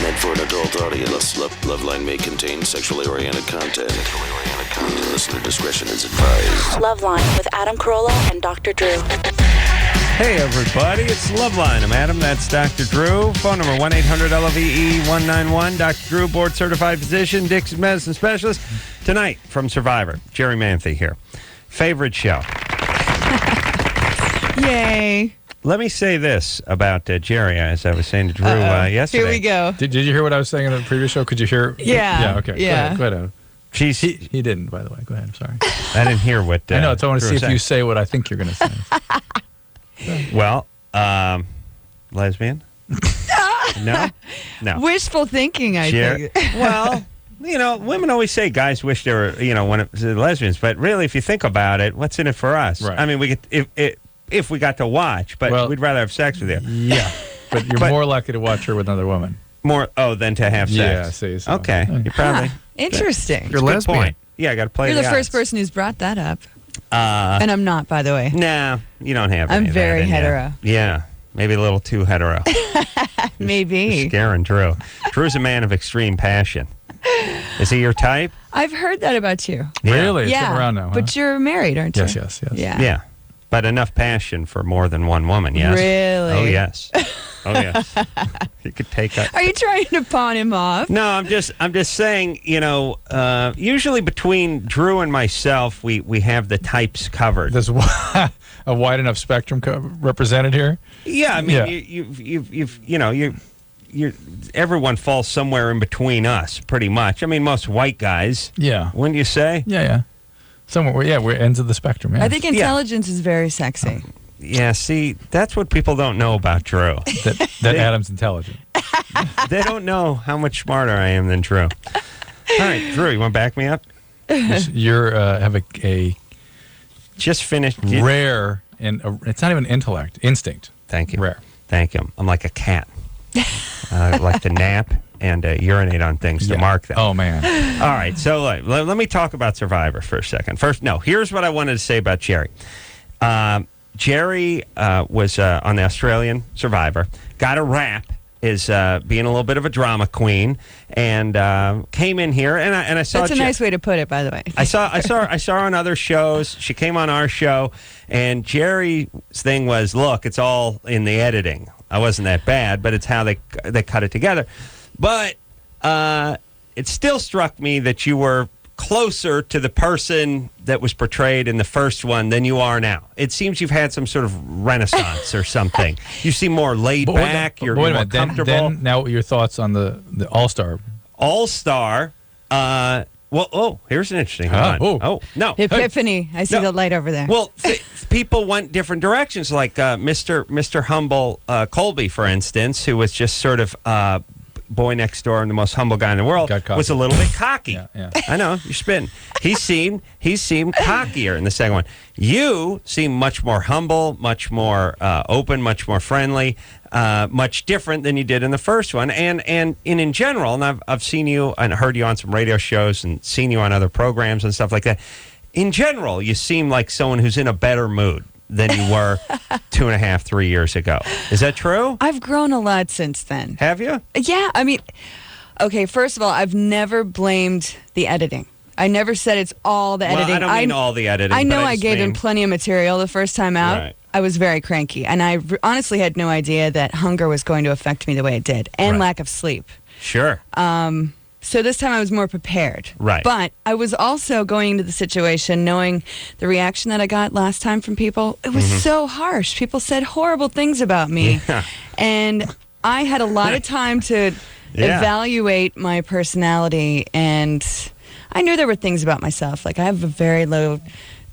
meant for an adult audience. LoveLine may contain sexually oriented content. Listener discretion is advised. LoveLine with Adam Carolla and Dr. Drew. Hey, everybody. It's LoveLine. I'm Adam. That's Dr. Drew. Phone number 1-800-LOVE-191. Dr. Drew, board-certified physician, Dixon medicine specialist. Tonight, from Survivor, Jerri Manthey here. Favorite show. Yay. Let me say this about Jerri, as I was saying to Drew yesterday. Here we go. Did you hear what I was saying in the previous show? Could you hear? Yeah. Yeah, okay. Yeah. Go ahead. He didn't, by the way. Go ahead. I'm sorry. I didn't hear what I know, so I want to Drew see if was you saying. say what I think you're going to say. Well, lesbian? No? No. Wishful thinking, I think. Well, women always say guys wish they were, when it was lesbians. But really, if you think about it, what's in it for us? Right. I mean, we get if we got to watch, but we'd rather have sex with you. Yeah. But you're more likely to watch her with another woman. More, than to have sex. Yeah, see. So. Okay. You probably. Interesting. You're lesbian. Point. Yeah, I got to play You're the odds. first person who's brought that up. And I'm not, by the way. Nah, you don't have I'm any of very that in you. hetero. Yeah, maybe a little too hetero. Maybe. You're scaring Drew. Drew's a man of extreme passion. Is he your type? I've heard that about you. Yeah. Really? It's Yeah. getting around now, huh? But you're married, aren't you? Yes. Yeah. Yeah. But enough passion for more than one woman, yes? Really? Oh, yes. Oh, yes. You could take a... Are you trying to pawn him off? No, I'm just saying, usually between Drew and myself, we have the types covered. There's a wide enough spectrum represented here. Yeah, I mean, Yeah. everyone falls somewhere in between us, pretty much. I mean, most white guys. Yeah. Wouldn't you say? Yeah. Somewhere, we're ends of the spectrum. Yeah. I think intelligence is very sexy. Yeah, see, that's what people don't know about Drew. that Adam's intelligent. They don't know how much smarter I am than Drew. All right, Drew, you want to back me up? You're have a Just finished. rare and it's not even intellect, instinct. Thank you. Rare. Thank you. I'm like a cat. I like to nap and urinate on things to mark them. Oh man. All right, so let me talk about Survivor for a second. Here's what I wanted to say about Jerri. Jerri was on the Australian Survivor, got a rap as being a little bit of a drama queen, and came in here, and I saw. That's a nice way to put it, by the way. I saw her on other shows. She came on our show, and Jerry's thing was, look, it's all in the editing. I wasn't that bad, but it's how they cut it together. But it still struck me that you were closer to the person that was portrayed in the first one than you are now. It seems you've had some sort of renaissance or something. You seem more laid back. You're more comfortable. Then, now, your thoughts on the All-Star? All-Star. Here's an interesting one. No. Epiphany. I see the light over there. Well, people went different directions. Like Mr. Humble Colby, for instance, who was just sort of boy next door and the most humble guy in the world, was a little bit cocky. Yeah. I know, you're spitting. He seemed cockier in the second one. You seem much more humble, much more open, much more friendly, much different than you did in the first one. And in general, and I've seen you and heard you on some radio shows and seen you on other programs and stuff like that. In general, you seem like someone who's in a better mood than you were 2.5, 3 years ago. Is that true? I've grown a lot since then. Have you? Yeah, I mean, okay, first of all, I've never blamed the editing. I never said it's all the editing. I don't mean all the editing. I know I gave him plenty of material the first time out. Right. I was very cranky, and I honestly had no idea that hunger was going to affect me the way it did, and lack of sleep. Sure. So this time I was more prepared. Right. But I was also going into the situation knowing the reaction that I got last time from people. It was so harsh. People said horrible things about me. Yeah. And I had a lot of time to evaluate my personality, and I knew there were things about myself. Like I have a very low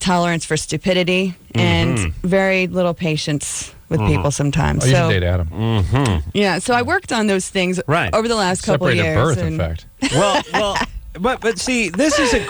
tolerance for stupidity and very little patience with people sometimes. Oh, you should date Adam. Yeah, so I worked on those things over the last couple of Separated years. birth, in fact. Well, but see, this is a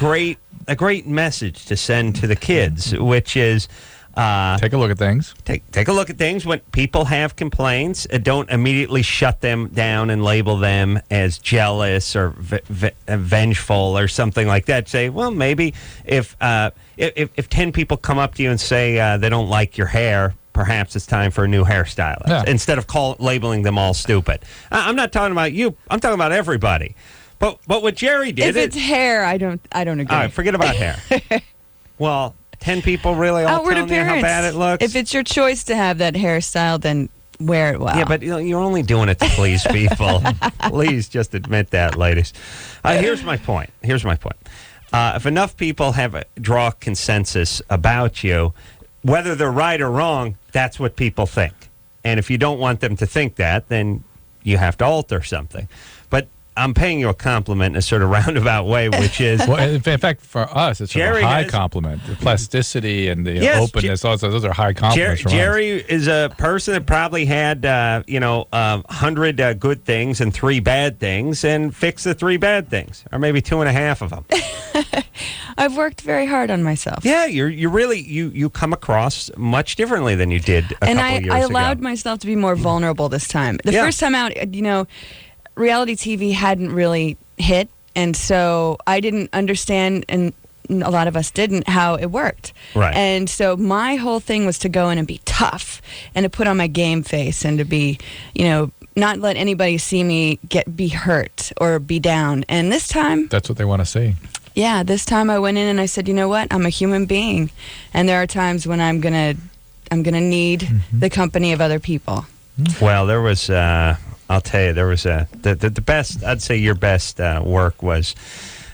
great message to send to the kids, which is take a look at things. Take a look at things. When people have complaints, don't immediately shut them down and label them as jealous or vengeful or something like that. Say, well, maybe if 10 people come up to you and say they don't like your hair, perhaps it's time for a new hairstylist instead of labeling them all stupid. I'm not talking about you. I'm talking about everybody. But what Jerry did... If it's hair, I don't agree. All right, forget about hair. Well, 10 people really all Outward telling you how bad it looks? If it's your choice to have that hairstyle, then wear it well. Yeah, but you're only doing it to please people. Please just admit that, ladies. Here's my point. If enough people draw consensus about you, whether they're right or wrong, that's what people think. And if you don't want them to think that, then you have to alter something. But I'm paying you a compliment in a sort of roundabout way, which is... Well, in fact, for us, it's Jerri a high compliment. The plasticity and the openness, those are high compliments from Jerri is a person that probably had, 100 good things and 3 bad things and fixed the 3 bad things, or maybe 2.5 of them. I've worked very hard on myself. Yeah, you really come across much differently than you did a couple years ago. And I allowed myself to be more vulnerable this time. The first time out, reality TV hadn't really hit, and so I didn't understand, and a lot of us didn't, how it worked. Right. And so my whole thing was to go in and be tough and to put on my game face and to be, not let anybody see me be hurt or be down. And this time... That's what they want to see. Yeah, this time I went in and I said, you know what? I'm a human being, and there are times when I'm gonna need the company of other people. Well, there was... I'll tell you, there was the best. I'd say your best work was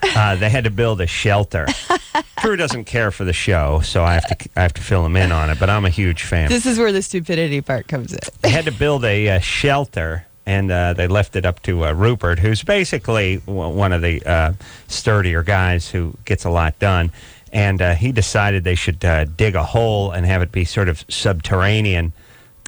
they had to build a shelter. Drew doesn't care for the show, so I have to fill him in on it. But I'm a huge fan. This is where the stupidity part comes in. They had to build a shelter, and they left it up to Rupert, who's basically one of the sturdier guys who gets a lot done. And he decided they should dig a hole and have it be sort of subterranean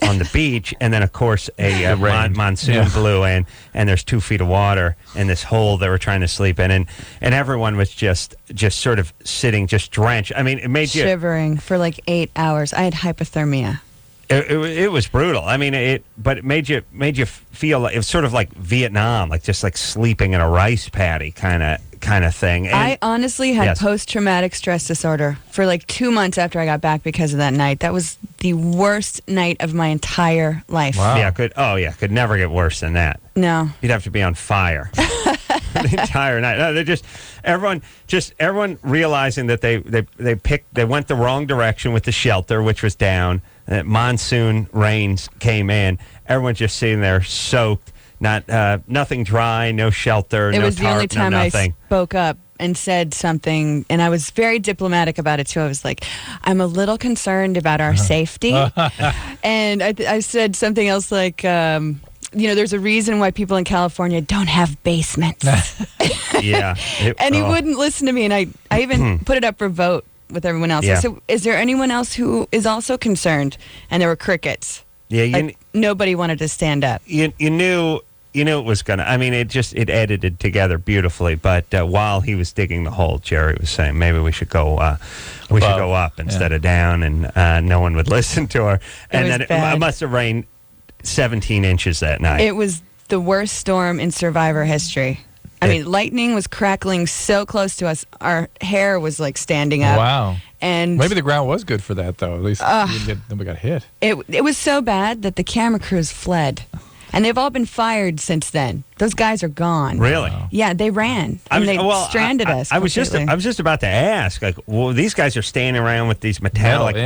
on the beach, and then of course a monsoon blew in, and there's 2 feet of water in this hole they were trying to sleep in, and everyone was just sort of sitting, just drenched. I mean, it made you shivering for like 8 hours. I had hypothermia. It was brutal. I mean, but it made you feel like it was sort of like Vietnam, like just like sleeping in a rice paddy kind of thing. And I honestly had post-traumatic stress disorder for like 2 months after I got back because of that night. That was the worst night of my entire life. Wow. Yeah, could never get worse than that. No. You'd have to be on fire the entire night. No, everyone realizing that they went the wrong direction with the shelter, which was down. Monsoon rains came in. Everyone's just sitting there soaked. Nothing dry, no shelter, no tarp, no nothing. It was the only time I spoke up and said something, and I was very diplomatic about it too. I was like, I'm a little concerned about our safety. And I said something else like, there's a reason why people in California don't have basements. Yeah. And he wouldn't listen to me, and I even put it up for vote with everyone else. Yeah. I said, is there anyone else who is also concerned? And there were crickets. Yeah, nobody wanted to stand up. You knew it was gonna. I mean, it edited together beautifully. But while he was digging the hole, Jerri was saying maybe we should go up instead of down, and no one would listen to her. And then it must have rained 17 inches that night. It was the worst storm in Survivor history. I mean, lightning was crackling so close to us. Our hair was like standing up. Wow. And maybe the ground was good for that, though. At least nobody got hit. It was so bad that the camera crews fled. And they've all been fired since then. Those guys are gone. Really? Wow. Yeah, they ran. And they stranded us. I was just about to ask, like, well, these guys are standing around with these metallic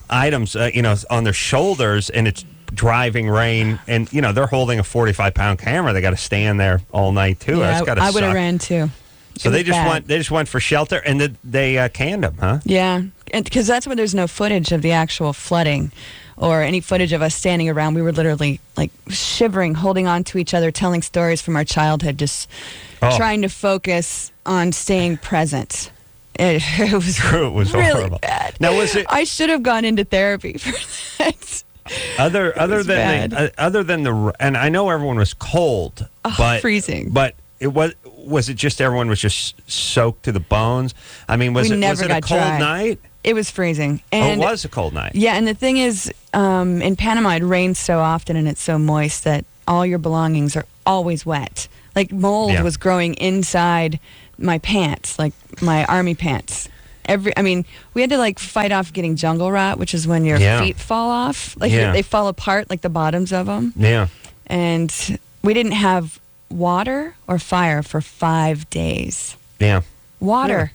items, on their shoulders, and it's driving rain, and they're holding a 45-pound camera. They got to stand there all night too. Yeah, That's got to suck. I would have ran too. So they just went for shelter, and they canned them, huh? Yeah, because that's when there's no footage of the actual flooding, or any footage of us standing around. We were literally like shivering, holding on to each other, telling stories from our childhood, just trying to focus on staying present. It was really horrible. Bad. Now, was it? I should have gone into therapy for that. Other than the, and I know everyone was cold, but freezing. But was it just everyone was just soaked to the bones? I mean, was it a cold night? It was freezing. And it was a cold night. Yeah, and the thing is, in Panama, it rains so often and it's so moist that all your belongings are always wet. Like mold was growing inside my pants, like my army pants. we had to like fight off getting jungle rot, which is when your feet fall off. Like they fall apart, like the bottoms of them. Yeah. And we didn't have water or fire for 5 days. Yeah. Water.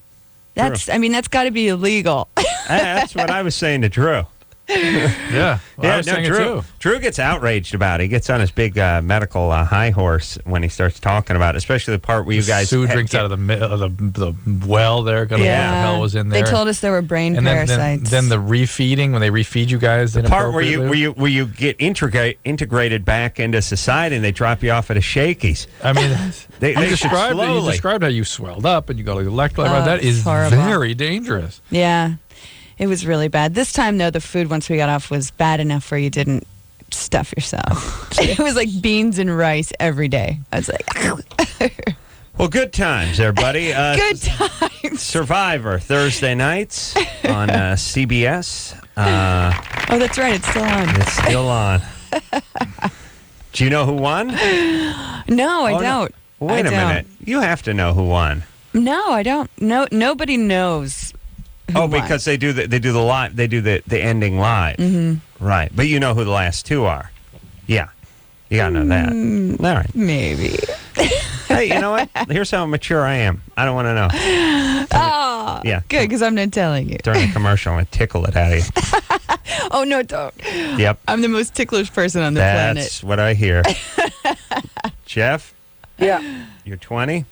Yeah. That's got to be illegal. That's what I was saying to Drew. Yeah. Well, I was saying it too. Drew gets outraged about it. He gets on his big medical high horse when he starts talking about it, especially the part where you guys... Sue drinks out of the well there. What the hell was in there? They told us there were brain parasites. Then the refeeding, when they refeed you guys. The part where you get integrated back into society and they drop you off at a Shakey's. I mean, you slowly. described how you swelled up and you got electrolyte. That is horrible. Very dangerous. Yeah. It was really bad. This time, though, the food, once we got off, was bad enough where you didn't stuff yourself. It was like beans and rice every day. I was like... Well, good times, everybody. Good times. Survivor, Thursday nights on CBS. Oh, that's right. It's still on. It's still on. Do you know who won? No, I don't. No. Wait a minute. You have to know who won. No, I don't. No, nobody knows. Because they do the ending live. Mm-hmm. Right. But you know who the last two are. Yeah. You got to know that. All right. Maybe. Hey, you know what? Here's how mature I am. I don't want to know. Oh, yeah. Good, because I'm not telling you. During the commercial, I'm going to tickle it out of you. Oh, no, don't. Yep. I'm the most ticklish person on the planet. That's what I hear. Jeff? Yeah. You're 20?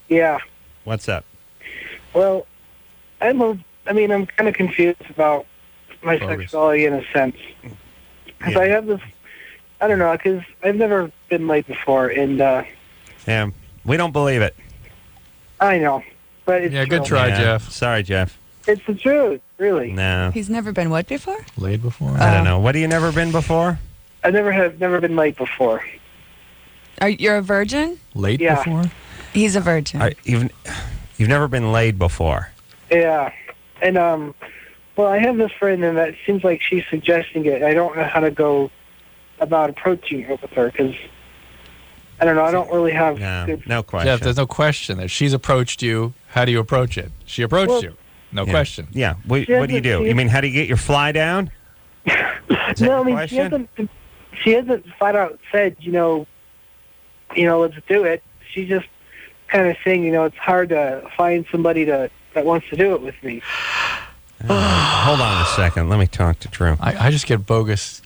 Yeah. What's up? Well, I'm kind of confused about my sexuality in a sense. Because I have this, I don't know, because I've never been laid before, and... yeah, we don't believe it. I know, but it's good try, Jeff. Sorry, Jeff. It's the truth, really. No. He's never been what before? Laid before? I don't know. What have you never been before? I never been laid before. You're a virgin? Laid before? He's a virgin. You've never been laid before? Yeah. And, well, I have this friend, and it seems like she's suggesting it. I don't know how to go about approaching it with her, because, I don't know, I don't really have... No question. Jeff, there's no question that she's approached you. How do you approach it? She approached you. No question. Yeah. What do you do? You mean, how do you get your fly down? No, I mean, she hasn't flat out said, let's do it. She's just kind of saying, it's hard to find somebody that wants to do it with me. Hold on a second. Let me talk to Drew. I just get bogus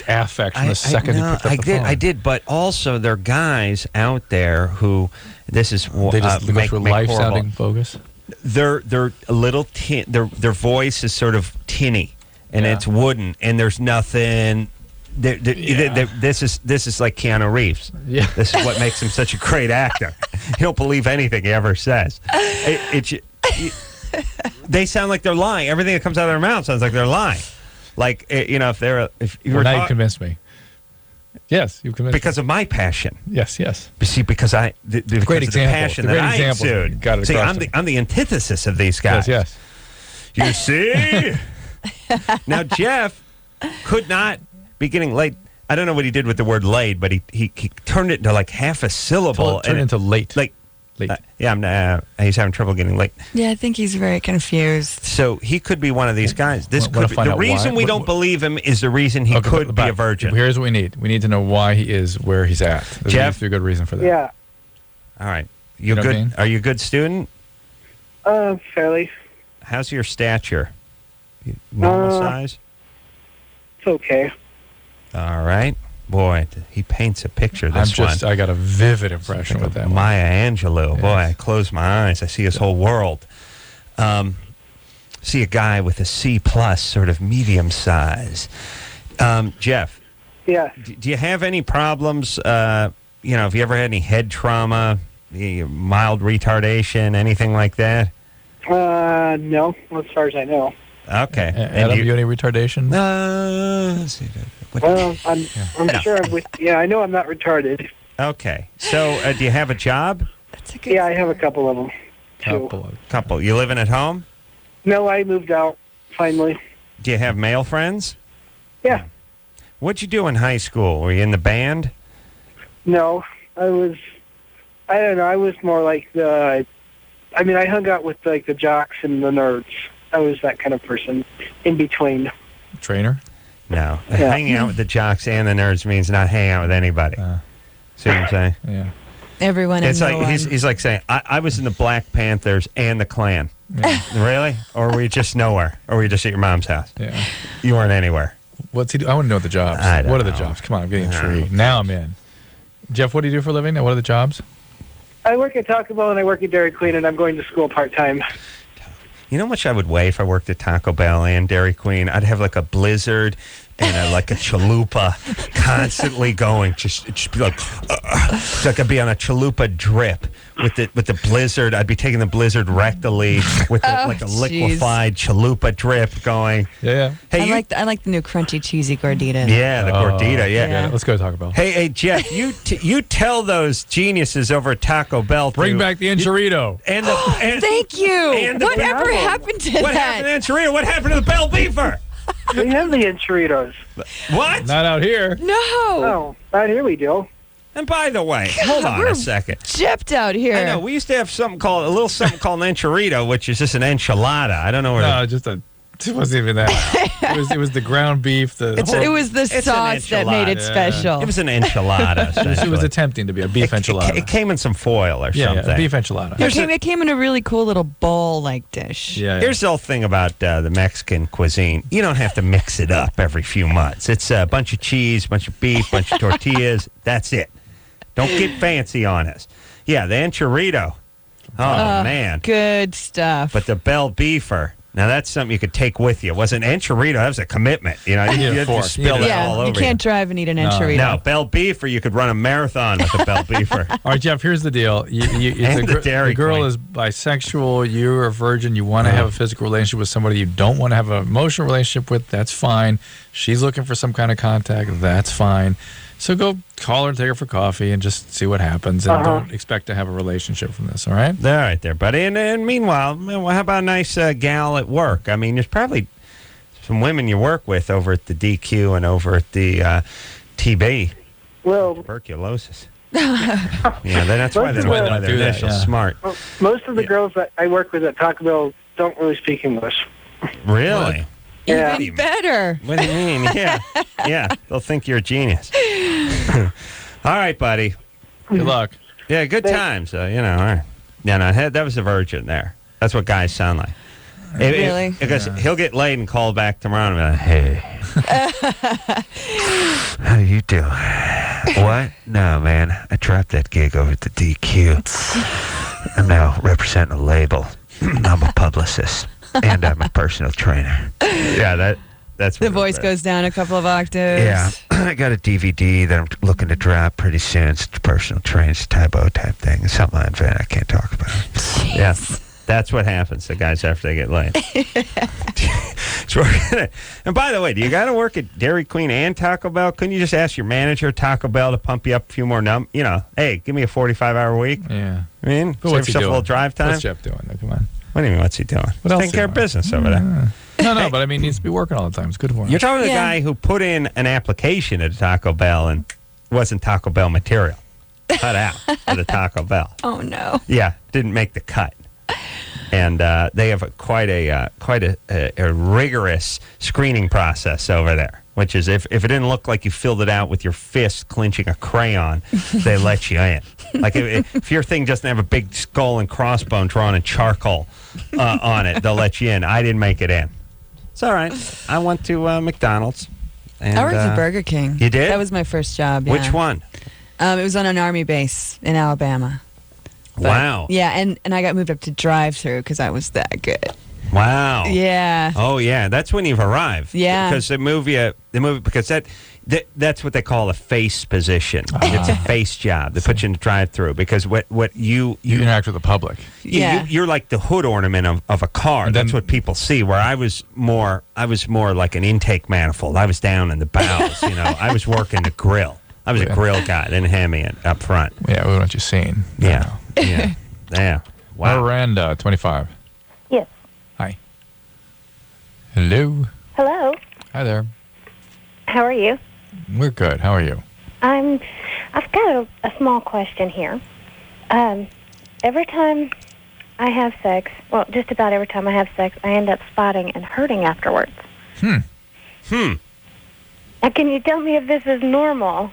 affect from the second you picked up the phone. I did, but also there are guys out there who this is they just go through life sounding bogus. They're a little their voice is sort of tinny and it's wooden and there's nothing. This is like Keanu Reeves. Yeah. This is what makes him such a great actor. You don't believe anything he ever says. They sound like they're lying. Everything that comes out of their mouth sounds like they're lying. Like if you were now you convinced me. Yes, you convinced because of my passion. Yes. You see, because the great example. The passion that I exude. Got it. See, I'm the antithesis of these guys. Yes. You see. Now Jeff could not be getting laid. I don't know what he did with the word laid, but he turned it into like half a syllable. Turned into late. Late. He's having trouble getting late. Yeah, I think he's very confused. So he could be one of these guys. This could be, the reason we don't believe him is the reason he could be a virgin. Here's what we need. We need to know why he is where he's at. There's Jeff, a good reason for that. Yeah. All right. You good? What I mean? Are you a good student? Fairly. How's your stature? Normal size? It's okay. All right. Boy, he paints a picture. I got a vivid impression with that. Maya Angelou. Yes. Boy, I close my eyes. I see his whole world. See a guy with a C+, sort of medium size. Jeff. Yeah. Do you have any problems? Have you ever had any head trauma, mild retardation, anything like that? No, as far as I know. Okay. Adam, you any retardation? Let's see. Well, I'm sure I'm with... Yeah, I know I'm not retarded. Okay. So, do you have a job? That's a good I have a couple of them. Couple. You living at home? No, I moved out, finally. Do you have male friends? Yeah. What'd you do in high school? Were you in the band? No, I don't know, I was more like I hung out with, like, the jocks and the nerds. was that kind of person in between. Trainer? No. Yeah. Hanging out with the jocks and the nerds means not hanging out with anybody. See what I'm saying? Yeah. Everyone It's in like no one. he's like saying, I was in the Black Panthers and the Klan. Really? Or were you just nowhere? Or were you just at your mom's house? Yeah. You weren't anywhere. What's he do? I want to know the jobs. I don't What are the know. jobs? Come on, I'm getting intrigued. Now I'm in. Jeff, what do you do for a living? What are the jobs? I work at Taco Bell and I work at Dairy Queen, and I'm going to school part-time. You know how much I would weigh if I worked at Taco Bell and Dairy Queen? I'd have like a blizzard and like a chalupa constantly going. Just be like, so I could be on a chalupa drip with the blizzard. I'd be taking the blizzard rectally with like a liquefied chalupa drip going. Yeah. Hey, I like the new crunchy cheesy gordita. Yeah, the gordita. Yeah. Yeah. Let's go to Taco Bell. Hey, Jeff, you tell those geniuses over at Taco Bell Bring back the enchilito. and the Thank you. And the Whatever Bravo. happened to what that? happened to the enchilada? What happened to the bell beefer? We have the enchiladas. What? Not out here. No. Oh, right here we do. And by the way, hold on a second. Gypped out here. I know we used to have something called an enchilada, which is just an enchilada. I don't know where. No, it wasn't even that. it was the ground beef. It was the an sauce that made it enchilada. special. It was an enchilada. It was essentially. attempting to be a beef enchilada. It came in some foil or yeah, something. beef enchilada. It came in a really cool little bowl-like dish. Yeah. Here's the whole thing about the Mexican cuisine. You don't have to mix it up every few months. It's a bunch of cheese, bunch of beef, bunch of tortillas. That's it. Don't get fancy on us. Yeah, the enchilada. Oh, man. Good stuff. But the bell beefer, now that's something you could take with you. It wasn't enchilada. That was a commitment. You know, you had to fork. spill it all over you can't drive and eat an enchilada. No, bell beefer, you could run a marathon with a bell beefer. All right, Jeff, here's the deal. And the Dairy the girl Queen. is bisexual. You're a virgin. You want to have a physical relationship with somebody you don't want to have an emotional relationship with. That's fine. She's looking for some kind of contact. That's fine. So go call her and take her for coffee and just see what happens. And don't expect to have a relationship from this, all right? All right there, buddy. And meanwhile, how about a nice gal at work? I mean, there's probably some women you work with over at the DQ and over at the TB. Well, Tuberculosis. Yeah, that's why they're initials smart. most of the girls that I work with at Taco Bell don't really speak English. Really? Yeah. Even better. What do you mean? Yeah. They'll think you're a genius. All right, buddy. Good luck. Yeah, good times. All right. Yeah, no, that was a virgin there. That's what guys sound like. Really? Because he'll get laid and call back tomorrow and be like, hey. How you doing? What? No, man. I dropped that gig over at the DQ. I'm now representing a label. I'm a publicist. And I'm a personal trainer. Yeah, that's The voice goes down a couple of octaves. Yeah, I got a DVD that I'm looking to drop pretty soon. It's a personal trainer, it's a typo type thing. It's something I invent I can't talk about. Jeez. Yeah, that's what happens to guys after they get laid. And by the way, do you got to work at Dairy Queen and Taco Bell? Couldn't you just ask your manager at Taco Bell to pump you up a few more hey, give me a 45-hour week? Yeah. I mean, But save what's he yourself a doing? little drive time. What's Jeff doing? Come on. What do you mean, what's he doing? What else Taking care he of doing? business over there. No, but I mean, he needs to be working all the time. It's good for him. You're talking to the Yeah. guy who put in an application at Taco Bell and wasn't Taco Bell material. Cut out of the Taco Bell. Oh, no. Yeah, didn't make the cut. And they have quite a rigorous screening process over there, which is if it didn't look like you filled it out with your fist clenching a crayon, they let you in. Like if your thing doesn't have a big skull and crossbone drawn in charcoal on it, they'll let you in. I didn't make it in. It's all right. I went to McDonald's. And, I worked at Burger King. You did? That was my first job. Yeah. Which one? It was on an army base in Alabama. But, Wow. Yeah, and I got moved up to drive-through because I was that good. Wow. Yeah. Oh yeah, that's when you've arrived. Yeah. Because the movie because that's what they call a face position. It's a face job. They put you in the drive-through because what you interact with the public. Yeah. you're like the hood ornament of a car. And then- That's what people see. Where I was more like an intake manifold. I was down in the bowels. I was working the grill. I was a grill guy. Didn't have me up front. Yeah, we want you seen. Yeah. Yeah. Wow. Miranda, 25. Yes. Hi. Hello. Hello. Hi there. How are you? We're good. How are you? I've got a small question here. Every time I have sex, well, just about every time I have sex, I end up spotting and hurting afterwards. Now, can you tell me if this is normal?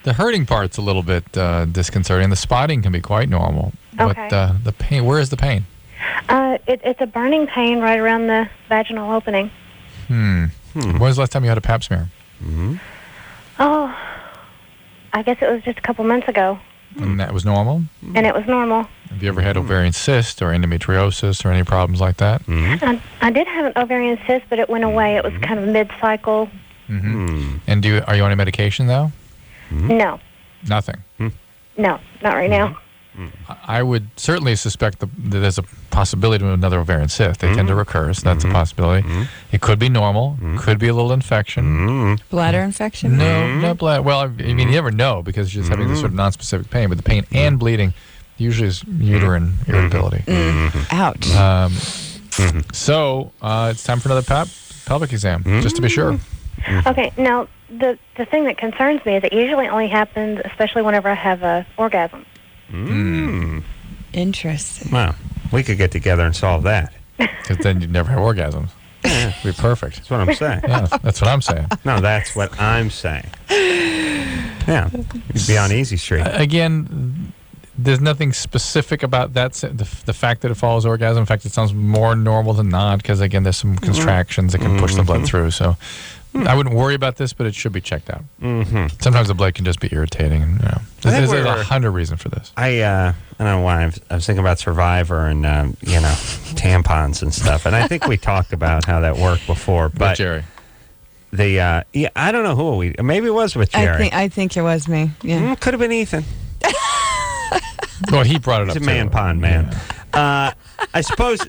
The hurting part's a little bit disconcerting. The spotting can be quite normal. Okay. But the pain, where is the pain? It's a burning pain right around the vaginal opening. When was the last time you had a pap smear? Oh, I guess it was just a couple months ago. And that was normal? And it was normal. Have you ever had ovarian cyst or endometriosis or any problems like that? I did have an ovarian cyst, but it went away. It was kind of mid-cycle. And are you on any medication, though? No. Nothing? No, not right now. I would certainly suspect that there's a possibility of another ovarian cyst. They tend to recur, so that's a possibility. It could be normal. Could be a little infection. Bladder infection? No bladder. Well, I mean, you never know because you're just having this sort of nonspecific pain, but the pain and bleeding usually is uterine irritability. Ouch. So it's time for another pelvic exam, just to be sure. Okay, now, the thing that concerns me is it usually only happens, especially whenever I have a orgasm. Interesting. Well, we could get together and solve that. Because then you'd never have orgasms. It'd be perfect. That's what I'm saying. Yeah, that's what I'm saying. No, that's what I'm saying. Yeah, you'd be on Easy Street. Again, there's nothing specific about that. The fact that it follows orgasm. In fact, it sounds more normal than not because, again, there's some contractions that can push the blood through. So I wouldn't worry about this, but it should be checked out. Sometimes the blood can just be irritating. And, there's 100 reasons for this. I don't know why. I was thinking about Survivor and, tampons and stuff. And I think we talked about how that worked before. But Jerry. I don't know who maybe it was with Jerry. I think it was me. Yeah. Could have been Ethan. Well, he brought it up. He's a man pond man. Yeah. I suppose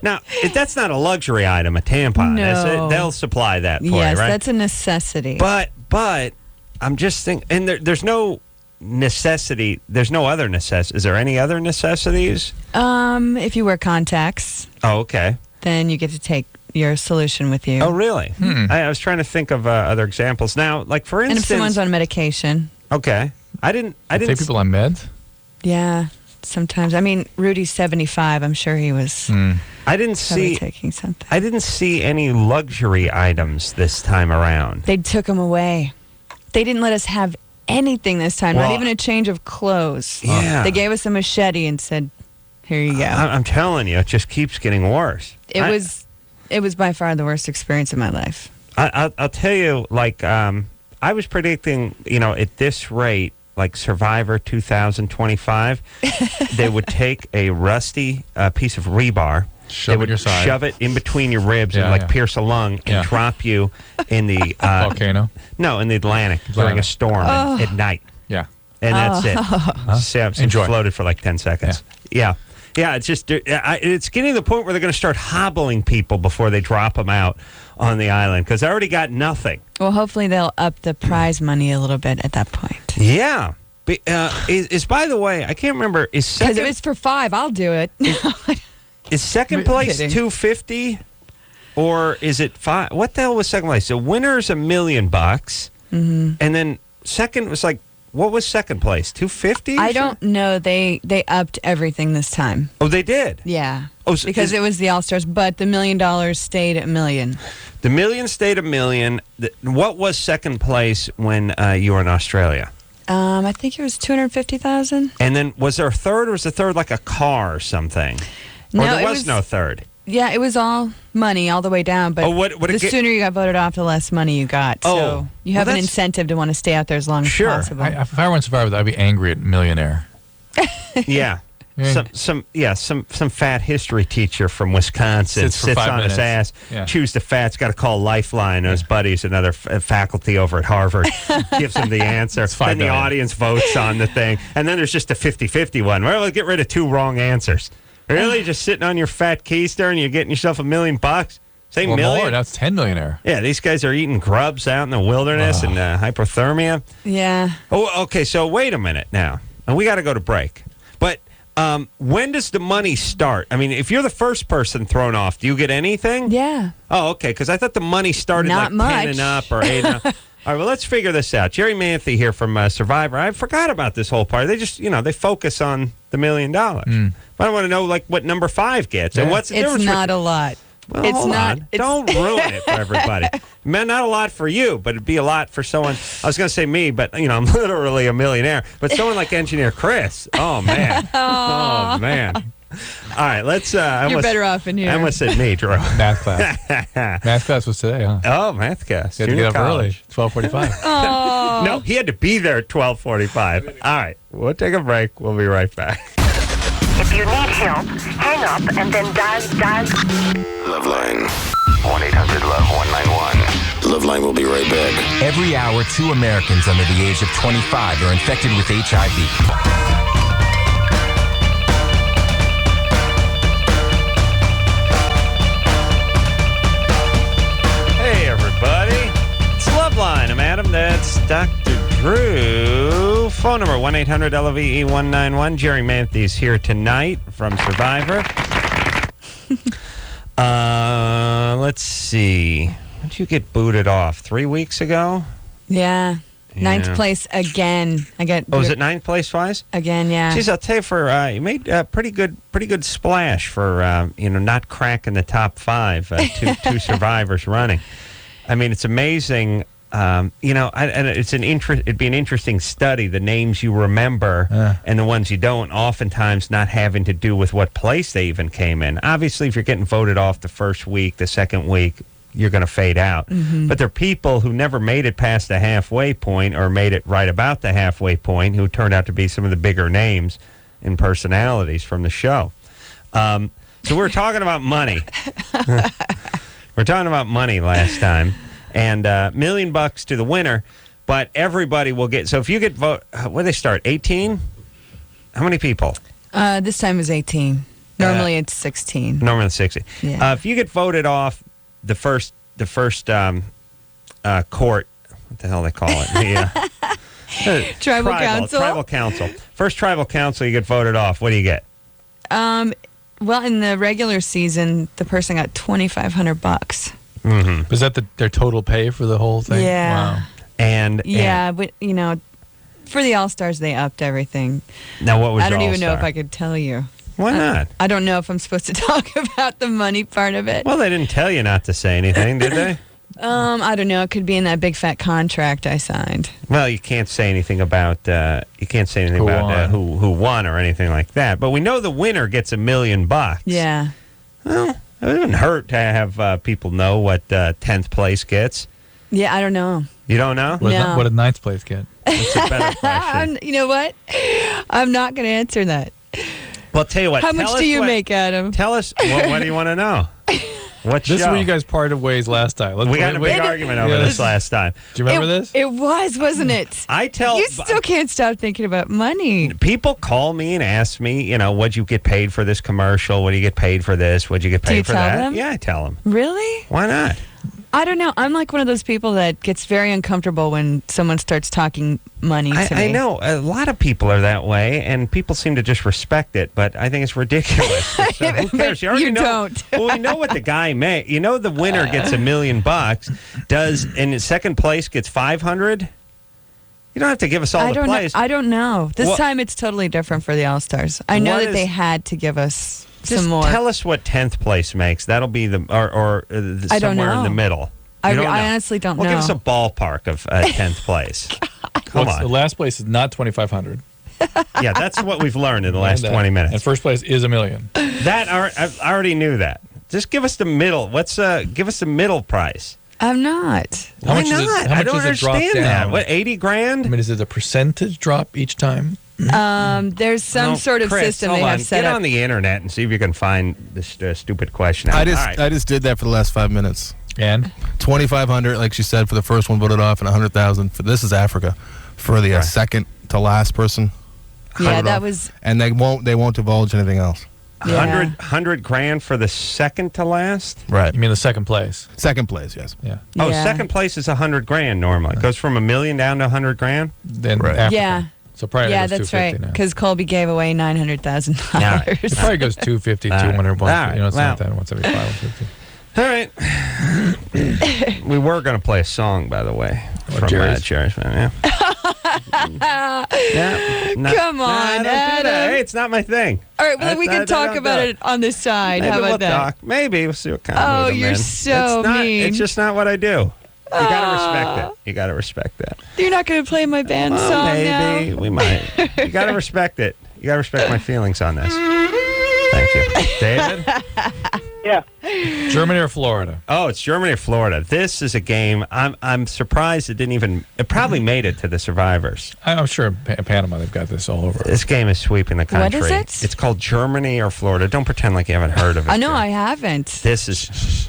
now that's not a luxury item, a tampon. No. They'll supply that for Yes, you, right? that's a necessity. But I'm just thinking, and there's no necessity. There's no other necessity. Is there any other necessities? If you wear contacts, Oh, okay. then you get to take your solution with you. Oh, really? I was trying to think of other examples. Now, like for And instance, if someone's on medication, okay, I didn't. Take people on meds? yeah, sometimes. I mean, Rudy's 75. I'm sure he was I didn't probably see. taking something. I didn't see any luxury items this time around. They took him away. They didn't let us have anything this time, Well, not even a change of clothes. Yeah. They gave us a machete and said, here you go. I'm telling you, it just keeps getting worse. It was by far the worst experience of my life. I'll tell you, like, I was predicting, at this rate, like Survivor 2025, they would take a rusty piece of rebar, Shove it in your side. shove it in between your ribs and pierce a lung and drop you in the volcano? No, in the Atlantic during a storm at night. Yeah. And that's it. Samson Enjoy. floated for like 10 seconds. Yeah. It's just, it's getting to the point where they're going to start hobbling people before they drop them out on the island because they already got nothing. Well, hopefully they'll up the prize money a little bit at that point. Yeah. Is by the way, I can't remember, Because if it's for $5, I'll do it. Is second place Kidding. $250 or is it $5? What the hell was second place? The winner's $1 million, and then second was like, what was second place? $250? I don't know. They upped everything this time. Oh, they did. Yeah. Oh, so because it was the All-Stars, but the $1 million stayed at $1 million. The $1 million stayed $1 million. What was second place when you were in Australia? I think it was $250,000. And then was there a third, or was the third like a car or something? Or No, there it was no third. Yeah, it was all money all the way down. But the sooner you got voted off, the less money you got. So you have an incentive to want to stay out there as long as possible. If I were in Survivor, I'd be angry at Millionaire. Yeah. Some fat history teacher from Wisconsin sits on his ass, chews the fats, got to call Lifeline, his buddies, another faculty over at Harvard, gives him the answer. Then the audience votes on the thing. And then there's just a 50-50 one. Well, we'll get rid of 2 wrong answers. Really? Just sitting on your fat keister and you're getting yourself $1 million? Say or million? More, that's 10 millionaire. Yeah, these guys are eating grubs out in the wilderness and hypothermia. Yeah. Oh, okay, so wait a minute now. And we got to go to break. But when does the money start? I mean, if you're the first person thrown off, do you get anything? Yeah. Oh, okay, because I thought the money started Not like much. 10 and up or 8 and up. All right, well, let's figure this out. Jerri Manthey here from Survivor. I forgot about this whole part. They just, they focus on the $1 million. But I want to know like what number 5 gets and what's the It's difference. not a lot. Well, it's hold not. on. Don't ruin it for everybody. Man, not a lot for you, but it'd be a lot for someone. I was going to say me, but I'm literally a millionaire. But someone like Engineer Chris. Oh man. Oh man. All right, let's. You're better off in here. I almost said me, Drew. Math class. Math class was today, huh? Oh, math class. You had to get up early. 12:45. No, he had to be there at 12:45. All right, we'll take a break. We'll be right back. If you need help, hang up and then dial. LoveLine. 1-800-LOVE-191. LoveLine will be right back. Every hour, 2 Americans under the age of 25 are infected with HIV. Hey, everybody. It's LoveLine. I'm Adam. That's Dr. Drew. Phone number 1-800-LOVE-191. Jerri Manthey's here tonight from Survivor. Let's see. When did you get booted off? 3 weeks ago? Yeah. Ninth Yeah. place again. I got. Oh, was it 9th place twice? Again, yeah. Geez, I'll tell you, you made a pretty good splash for not cracking the top 5. Two survivors running. I mean, it's amazing. And it'd be an interesting study. The names you remember and the ones you don't, oftentimes not having to do with what place they even came in. Obviously, if you're getting voted off the first week, the second week, you're going to fade out. Mm-hmm. But there are people who never made it past the halfway point or made it right about the halfway point who turned out to be some of the bigger names and personalities from the show. So we were talking about money. We're talking about money last time. And $1 million to the winner, but everybody will get. So if you get vote, where do they start? 18? How many people? This time is 18. Normally it's 16. Normally it's 60. Yeah. If you get voted off, the first court, what the hell they call it? Tribal council. Tribal council. First tribal council, you get voted off. What do you get? Well, in the regular season, the person got $2,500. Mm-hmm. Was that their total pay for the whole thing? Yeah. Wow. And But for the All-Stars, they upped everything. Now, what was I don't your even know if All-Star? I could tell you. Why not? I don't know if I'm supposed to talk about the money part of it. Well, they didn't tell you not to say anything, did they? I don't know. It could be in that big fat contract I signed. Well, you can't say anything about who won or anything like that. But we know the winner gets $1 million. Yeah. Well, it wouldn't hurt to have people know what 10th place gets. Yeah, I don't know. You don't know? No. What did 9th place get? That's a better question. You know what? I'm not going to answer that. Well, tell you what. How much do you make, Adam? Tell us. What do you want to know? What This is show? where you guys parted ways last time. We had a big argument over this last time. Do you remember this? It was, wasn't it? I tell You still can't stop thinking about money. people call me and ask me, what'd you get paid for this commercial? What do you get paid for this? What'd you get paid you for tell that? them? Yeah, I tell them. Really? Why not? I don't know. I'm like one of those people that gets very uncomfortable when someone starts talking money to me. I know. A lot of people are that way, and people seem to just respect it, but I think it's ridiculous. So who cares? But already you know, don't. Well, we know what the guy made. The winner gets $1 million. And second place gets 500? You don't have to give us all the plays. I don't know. This time it's totally different for the All-Stars. I know that they had to give us some more. Tell us what 10th place makes. That'll be somewhere in the middle. I honestly don't know. Well, give us a ballpark of 10th place. Come on. The last place is not 2,500. Yeah, that's what we've learned in the last 20 minutes. And first place is $1 million. I already knew that. Just give us the middle. Give us the middle price. I'm not. Why not? I don't understand that. What, 80 grand? I mean, is it a percentage drop each time? There's some sort of Chris, system they have set Get up. on the internet and see if you can find this stupid question. I just did that for the last 5 minutes. And 2,500, like she said, for the first one voted off, and 100,000 for this is Africa for the second to last person. Yeah, that was. And they won't divulge anything else. 100 grand for the second to last? Right. You mean the second place? Second place, yes. Yeah. Oh, second place is 100 grand normally. It goes from $1 million down to 100 grand? Then Right. Africa. Yeah. So probably Yeah, goes that's 250 right. now. Because Colby gave away $900,000. It probably goes 250, 200, All right. it's not Well. that, 175, 150. All right. We were going to play a song, by the way, from Jerry's? Jerry's. Yeah. Come on, don't do Adam. that. Hey, it's not my thing. All right, well, we can talk about it on the side. Maybe How about we'll that? talk. Maybe we'll see what kind of mood I'm you're in. so it's not, mean. It's just not what I do. You gotta respect it. You gotta respect that. You're not going to play my band song Maybe now? we might. You gotta respect it. You gotta respect my feelings on this. Thank you, David. Yeah. Germany or Florida? Oh, it's Germany or Florida. This is a game. I'm surprised it didn't even. It probably made it to the survivors. I'm sure in Panama they've got this all over. This game is sweeping the country. What is it? It's called Germany or Florida. Don't pretend like you haven't heard of it. I know Jerry. I haven't. This is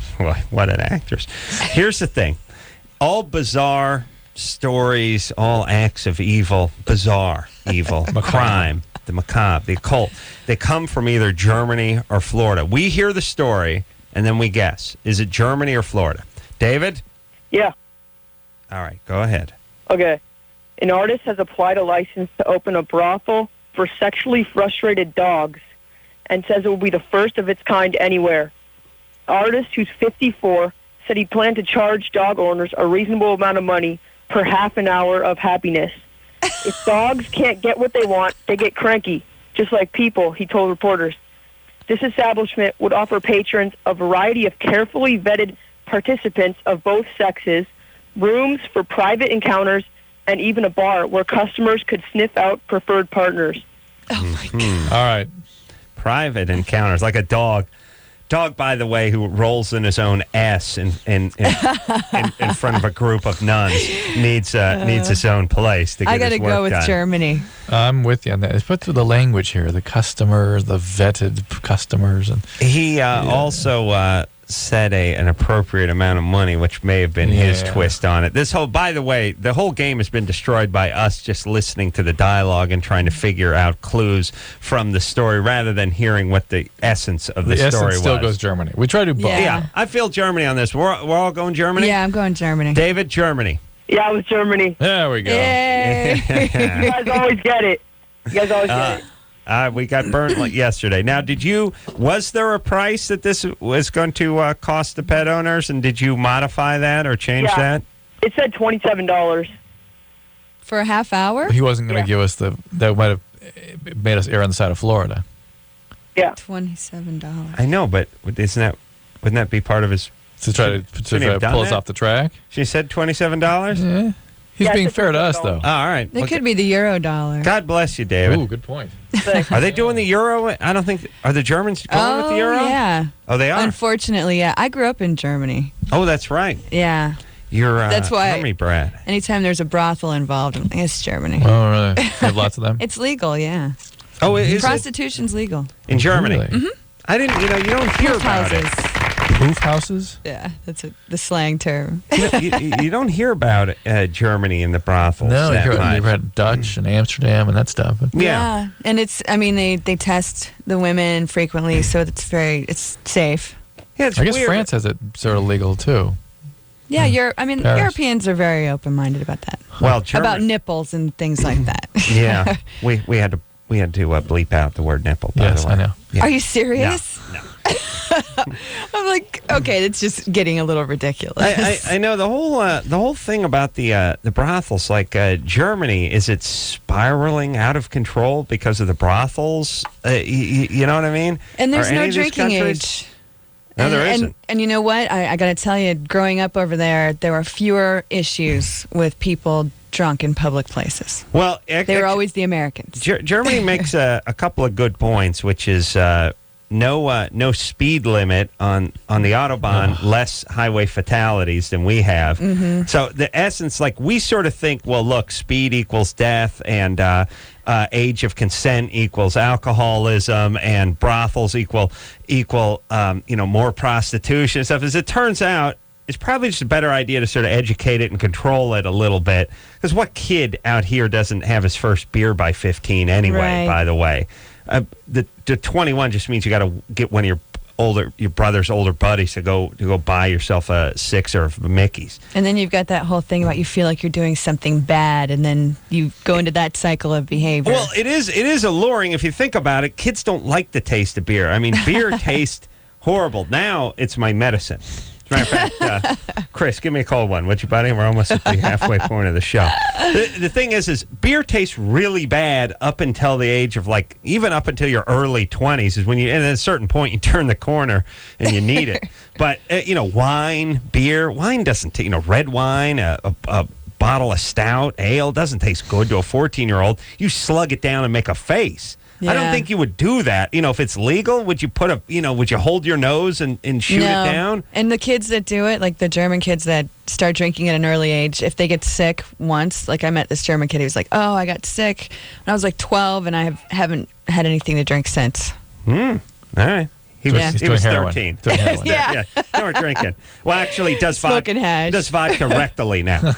what an actress. Here's the thing: all bizarre stories, all acts of evil, bizarre evil, crime, the macabre, the occult. They come from either Germany or Florida. We hear the story and then we guess: is it Germany or Florida? David? Yeah. All right, go ahead. Okay. An artist has applied a license to open a brothel for sexually frustrated dogs and says it will be the first of its kind anywhere. The artist, who's 54, said he planned to charge dog owners a reasonable amount of money per half an hour of happiness. If dogs can't get what they want, they get cranky, just like people, he told reporters. This establishment would offer patrons a variety of carefully vetted participants of both sexes, rooms for private encounters, and even a bar where customers could sniff out preferred partners. Oh, my God. All right. Private encounters, like a dog. Dog, by the way, who rolls in his own ass in front of a group of nuns needs his own place to get I got to his work go with done. Germany. I'm with you on that. But the language here, the customers, the vetted customers. And He also said an appropriate amount of money, which may have been his twist on it. By the way, the whole game has been destroyed by us just listening to the dialogue and trying to figure out clues from the story rather than hearing what the essence of the story essence was. still goes Germany. We try to do both. Yeah, I feel Germany on this. We're all going Germany? Yeah, I'm going Germany. David, Germany. Yeah, it was Germany. There we go. Yay. You guys always get it. You guys always get it. We got burnt yesterday. Now, was there a price that this was going to cost the pet owners, and did you modify that or change that? It said $27. For a half hour? He wasn't going to give us that might have made us err on the side of Florida. Yeah. $27. I know, but wouldn't that be part of his... To try to pull us off the track? She said $27? Yeah. He's being fair to us, though. Oh, all right. It could be the euro dollar. God bless you, David. Ooh, good point. Are they doing the euro? I don't think... Are the Germans going with the euro? Yeah. Oh, they are? Unfortunately, yeah. I grew up in Germany. Oh, that's right. Yeah. You're That's why army brat. Anytime there's a brothel involved, it's Germany. Oh, really? They have lots of them? It's legal, yeah. Oh, is Prostitution's legal. In Germany? Really? Mm-hmm. I didn't, you don't hear Proof about houses. it. Proof houses? Yeah, that's the slang term. You don't hear about Germany and the brothels. No, that much. you've had Dutch and Amsterdam and that stuff. But Yeah. And they test the women frequently, so it's safe. Yeah, it's I guess weird. France has it sort of legal, too. Yeah, Paris. Europeans are very open-minded about that. Well, about nipples and things like that. Yeah, we had to bleep out the word nipple. By Yes, the way. I know. Yeah. Are you serious? No. I'm like, okay, it's just getting a little ridiculous. I know the whole thing about the brothels. Like Germany, is it spiraling out of control because of the brothels? You know what I mean? And there's Are any no of these drinking countries- age. No, there isn't. And you know what? I got to tell you, growing up over there were fewer issues with people drunk in public places. Well, They were always the Americans. Germany makes a couple of good points, which is no speed limit on the Autobahn, less highway fatalities than we have. Mm-hmm. So the essence, like we sort of think, well, look, speed equals death, and age of consent equals alcoholism, and brothels equal more prostitution and stuff. As it turns out, it's probably just a better idea to sort of educate it and control it a little bit. Because what kid out here doesn't have his first beer by 15 anyway, Right. by the way? The 21 just means you got to get one of your brother's older buddies to go buy yourself a sixer of Mickey's. And then you've got that whole thing about you feel like you're doing something bad, and then you go into that cycle of behavior. Well, it is alluring if you think about it. Kids don't like the taste of beer. I mean, beer tastes horrible. Now it's my medicine. As a matter of fact, Chris, give me a cold one, would you, buddy? We're almost at the halfway point of the show. The thing is beer tastes really bad up until the age of even up until your early 20s is when and at a certain point you turn the corner and you need it. But, wine, beer, wine doesn't, red wine, a bottle of stout, ale doesn't taste good to a 14-year-old. You slug it down and make a face. Yeah. I don't think you would do that. If it's legal, would you would you hold your nose and shoot it down? And the kids that do it, like the German kids that start drinking at an early age, if they get sick once, like I met this German kid, he was like, oh, I got sick when I was like 12 and I haven't had anything to drink since. All right. He was 13. Yeah. They were drinking. Well, actually, does vodka rectally now.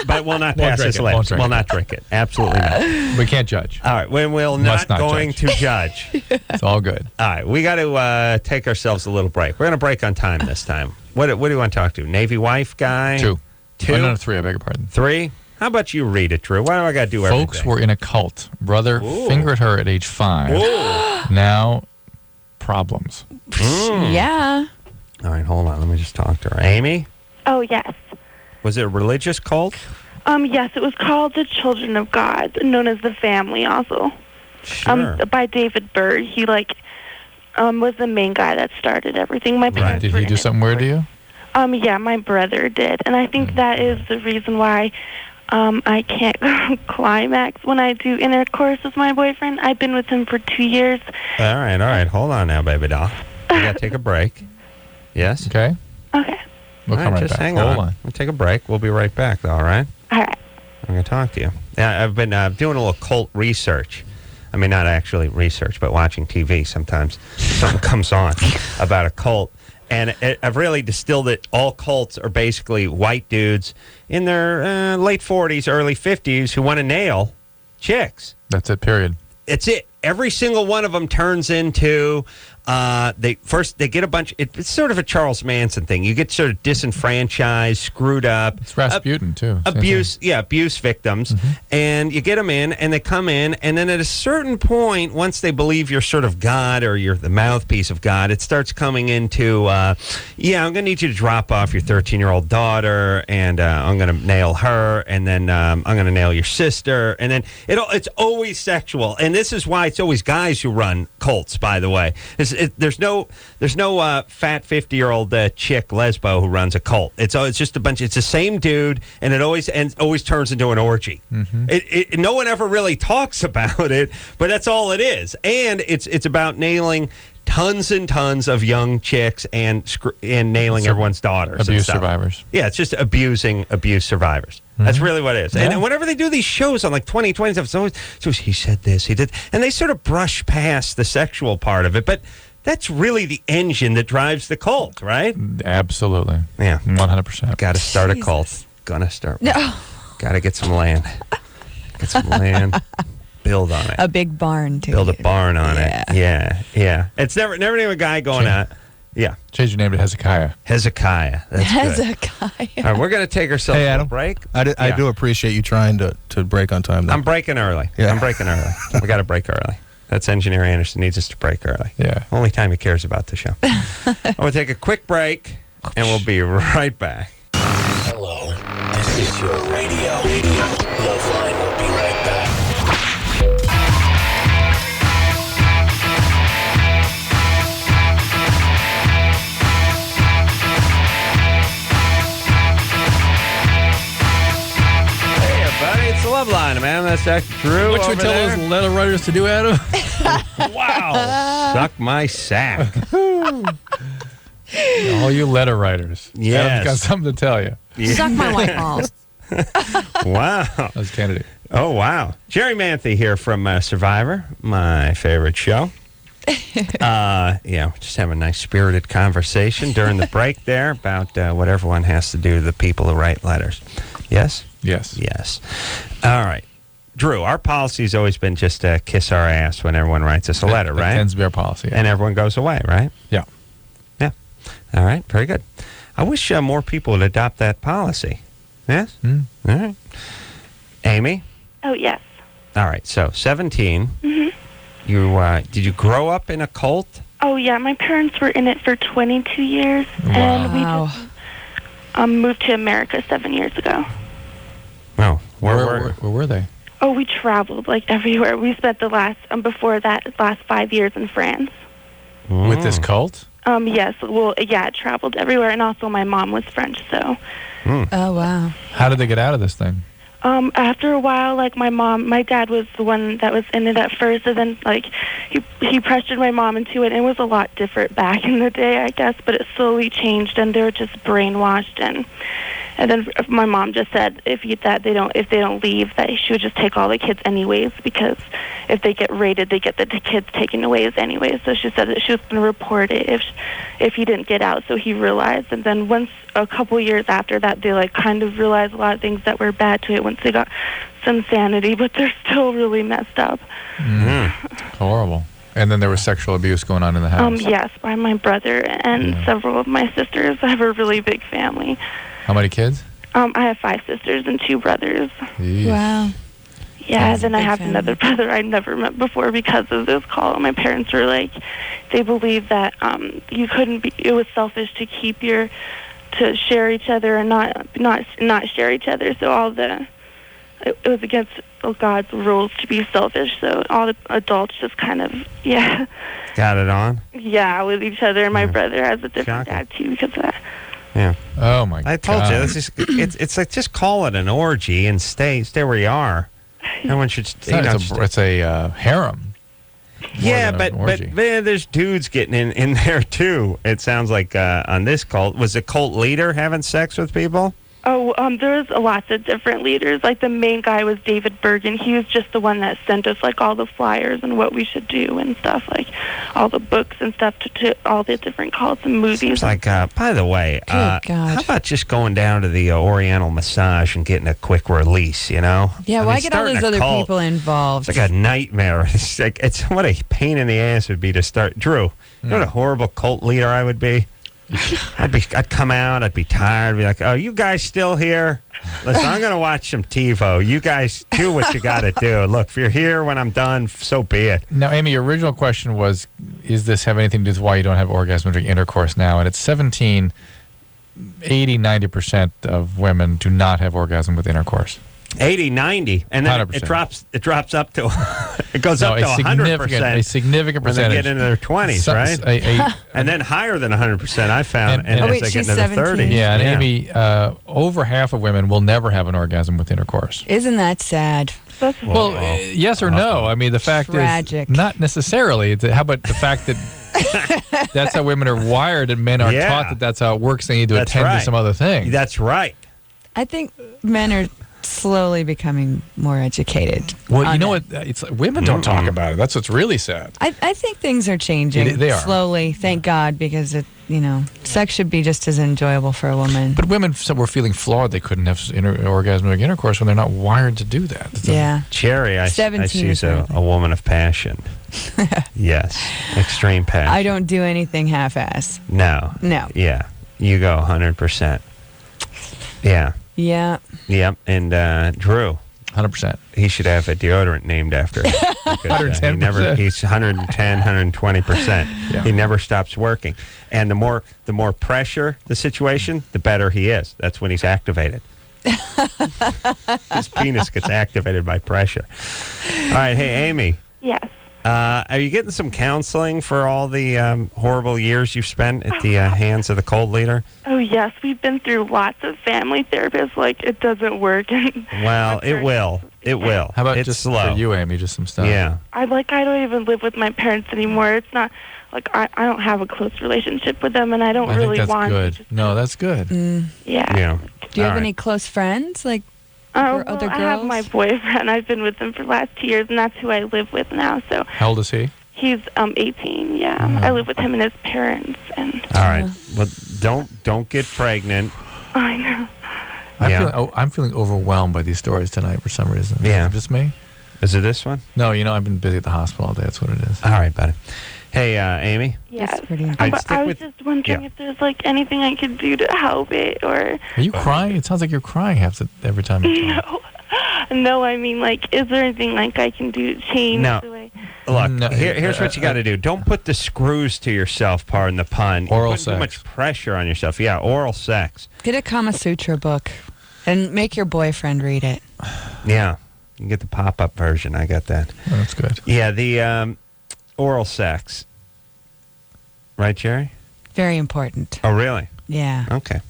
But will not pass his lips. Will not drink it. Absolutely not. We can't judge. All right. We're not going to judge. It's all good. All right. We got to take ourselves a little break. We're going to break on time this time. What do you want to talk to? Navy wife guy? Two. Oh, no, 3. I beg your pardon. 3? How about you read it, Drew? Why do I got to do everything? Folks were in a cult. Brother fingered her at age 5. Now... problems. Yeah. All right, hold on. Let me just talk to her. Amy? Oh, yes. Was it a religious cult? Yes, it was called the Children of God, known as the Family also. Sure. By David Byrd. He, was the main guy that started everything. My parents Did he do something weird to you? Yeah, my brother did. And I think that is the reason why I can't climax when I do intercourse with my boyfriend. I've been with him for 2 years. All right. Hold on now, baby doll. We got to take a break. Yes? Okay. Okay. We'll come right just back. hang Hold on. We'll take a break. We'll be right back, though, all right? All right. I'm going to talk to you. Yeah, I've been doing a little cult research. I mean, not actually research, but watching TV sometimes. Something comes on about a cult. And I've really distilled it. All cults are basically white dudes in their late 40s, early 50s who want to nail chicks. That's it, period. It's it. Every single one of them turns into they get a bunch. It's sort of a Charles Manson thing. You get sort of disenfranchised, screwed up. It's Rasputin too. Abuse victims, and you get them in, and they come in, and then at a certain point, once they believe you're sort of God or you're the mouthpiece of God, it starts coming into, I'm going to need you to drop off your 13-year-old daughter, and I'm going to nail her, and then I'm going to nail your sister, and then it's always sexual, and this is why it's always guys who run cults. By the way, there's no fat 50-year-old chick lesbo who runs a cult. It's just a bunch. It's the same dude, and it always turns into an orgy. Mm-hmm. No one ever really talks about it, but that's all it is. And it's about nailing tons and tons of young chicks and nailing everyone's daughters. Abuse survivors. Yeah, it's just abusing abuse survivors. That's really what it is. Yeah. And whenever they do these shows on 2020 stuff, it's always he said this, he did, and they sort of brush past the sexual part of it, but that's really the engine that drives the cult, right? Absolutely. Yeah. 100%. Got to start a cult. Gonna start. No. Got to get some land. Get some land. Build on it. A big barn, too. Build a barn on it. Yeah. It's never name a guy going out. Yeah. Change your name to Hezekiah. Hezekiah. That's Hezekiah. Good. All right, we're going to take ourselves a break. I do appreciate you trying to break on time, though. I'm breaking early. Yeah. I'm breaking early. We got to break early. That's Engineer Anderson needs us to break early. Yeah. Only time he cares about the show. I'm going to take a quick break, and we'll be right back. Hello. This is your radio. LoveLine will be right back. It's the LoveLine, man. That's Dr. Drew. What should we tell those letter writers to do, Adam? Wow. Suck my sack. All you letter writers. Yes. Adam's got something to tell you. Yeah. Suck my white balls. Wow. That was Kennedy. Oh, wow. Jerri Manthey here from Survivor, my favorite show. Just having a nice spirited conversation during the break there about what everyone has to do to the people who write letters. Yes? Yes. All right. Drew, our policy has always been just to kiss our ass when everyone writes us a letter, right? That tends to be our policy. Yeah. And everyone goes away, right? Yeah. All right. Very good. I wish more people would adopt that policy. Yes? All right. Amy? Oh, yes. All right. So, 17. Mm-hmm. Did you grow up in a cult? Oh, yeah. My parents were in it for 22 years. Wow. And moved to America 7 years ago. Oh, where were they? Oh, we traveled like everywhere. We spent the last 5 years in France. With this cult? Yes. Well, yeah, I traveled everywhere, and also my mom was French, so. Oh, wow. How did they get out of this thing? After a while, like my dad was the one that was in it at first, and then like he pressured my mom into it. And it was a lot different back in the day, I guess, but it slowly changed, and they were just brainwashed. And then my mom just said if they don't leave, that she would just take all the kids anyways, because if they get raided, they get the kids taken away anyways. So she said that she was going to report it if he didn't get out. So he realized, and then once a couple years after that, they like kind of realized a lot of things that were bad to it once they got some sanity, but they're still really messed up. Horrible. And then there was sexual abuse going on in the house. Yes, by my brother and several of my sisters. I have a really big family. How many kids? I have 5 sisters and 2 brothers. Jeez. Wow. Yeah, then I have another brother I never met before because of this call. My parents were like, they believed that you couldn't be. It was selfish to to share each other and not share each other. So it was against God's rules to be selfish. So all the adults just kind of got it on. Yeah, with each other. And my brother has a different dad too because of that. Yeah. Oh my God. I told you it's like just call it an orgy and stay where you are. No one should. It's a harem. Yeah, but there's dudes getting in there too. It sounds like on this cult, was the cult leader having sex with people? Oh, there was lots of different leaders. Like the main guy was David Bergen. He was just the one that sent us like all the flyers and what we should do and stuff, like all the books and stuff to all the different cults and movies. Seems like, by the way, how about just going down to the Oriental massage and getting a quick release? You know? Yeah. Why get all those other people involved? It's like a nightmare. It's what a pain in the ass it would be to start. Drew, you know what a horrible cult leader I would be? I'd come out, I'd be tired, I'd be like, oh, you guys still here? Listen, I'm going to watch some TiVo. You guys do what you got to do. Look, if you're here when I'm done, so be it. Now, Amy, your original question was, is this have anything to do with why you don't have orgasm during intercourse now? And it's 90% of women do not have orgasm with intercourse. 80, 90, and then 100%. it drops up to it goes up to 100%. A significant percentage. When they get into their 20s, right? And then higher than 100%. I found, and as they get into the 30s. Yeah, and Amy, over half of women will never have an orgasm with intercourse. Isn't that sad? Well, yes or no? I mean, the fact is not necessarily. How about the fact that that's how women are wired, and men are taught that that's how it works. They need to attend to some other thing. That's right. I think men are slowly becoming more educated. Well, you know what? It's women don't talk about it. That's what's really sad. I think things are changing. They are slowly. Thank God, because sex should be just as enjoyable for a woman. But women were feeling flawed. They couldn't have orgasmic intercourse when they're not wired to do that. Jerri, I see is a woman of passion. Yes, extreme passion. I don't do anything half-ass. No. Yeah, you go 100%. Yeah. Yeah. Yep. And Drew, 100%. He should have a deodorant named after him. Because, 110%. He's 110, 120%. Yeah. He never stops working. And the more pressure the situation, the better he is. That's when he's activated. His penis gets activated by pressure. All right. Hey, Amy. Yes. Are you getting some counseling for all the horrible years you've spent at the hands of the cult leader? Oh, yes. We've been through lots of family therapists. Like, it doesn't work. Well, it will. It will. How about it's just slow. for you, Amy, just some stuff? Yeah. I don't even live with my parents anymore. It's not, like, I don't have a close relationship with them, and I don't really think that's want good. to. No, that's good. Yeah. Do you have any close friends? Like, Oh, other girls? I have my boyfriend. I've been with him for the last 2 years, and that's who I live with now. So how old is he? He's 18. Yeah, I live with him and his parents. And all right, well, don't get pregnant. I know. I'm feeling overwhelmed by these stories tonight for some reason. Yeah, is it just me? Is it this one? No, I've been busy at the hospital all day. That's what it is. All right, buddy. Hey, Amy. Yes. I was just wondering if there's like anything I could do to help it, or. Are you crying? It sounds like you're crying every time you talk. No, I mean, like, is there anything like I can do to change the way? Look, No, here's what you got to do. Don't put the screws to yourself, pardon the pun. Oral You're putting too sex. much pressure on yourself. Yeah, oral sex. Get a Kama Sutra book and make your boyfriend read it. Yeah. You can get the pop-up version. I got that. Oh, that's good. Yeah, the oral sex. Right, Jerry? Very important. Oh, really? Yeah. Okay.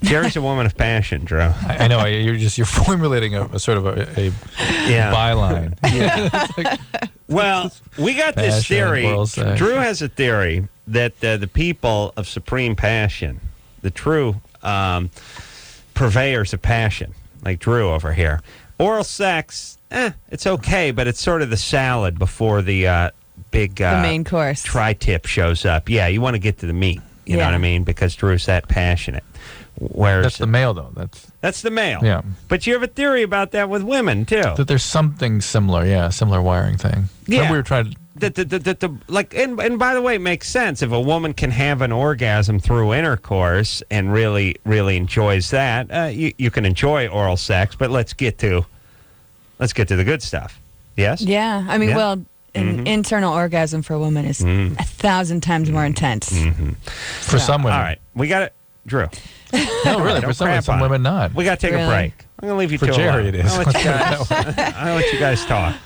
Jerry's a woman of passion, Drew. I know. You're formulating a sort of a byline. Yeah. Well, we got this Passion, theory. oral sex. Drew has a theory that the people of supreme passion, the true purveyors of passion, like Drew over here, oral sex, it's okay, but it's sort of the salad before the big the main course. tri-tip shows up. Yeah, you want to get to the meat. You know what I mean? Because Drew's that passionate. Whereas That's the male, though. That's the male. Yeah. But you have a theory about that with women, too. That there's something similar, similar wiring thing. Yeah. We were trying to... And by the way, it makes sense. If a woman can have an orgasm through intercourse and really, really enjoys that, you can enjoy oral sex, but let's get to the good stuff. Yes? Yeah. I mean, Yeah. well, an internal orgasm for a woman is 1,000 times more intense. For some women. All right. We got it. Drew. No, really. Don't For some, crap some on it. women, not. We got to take a break. I'm going to leave you For two Jerry, alone. it is. I'll let you guys talk.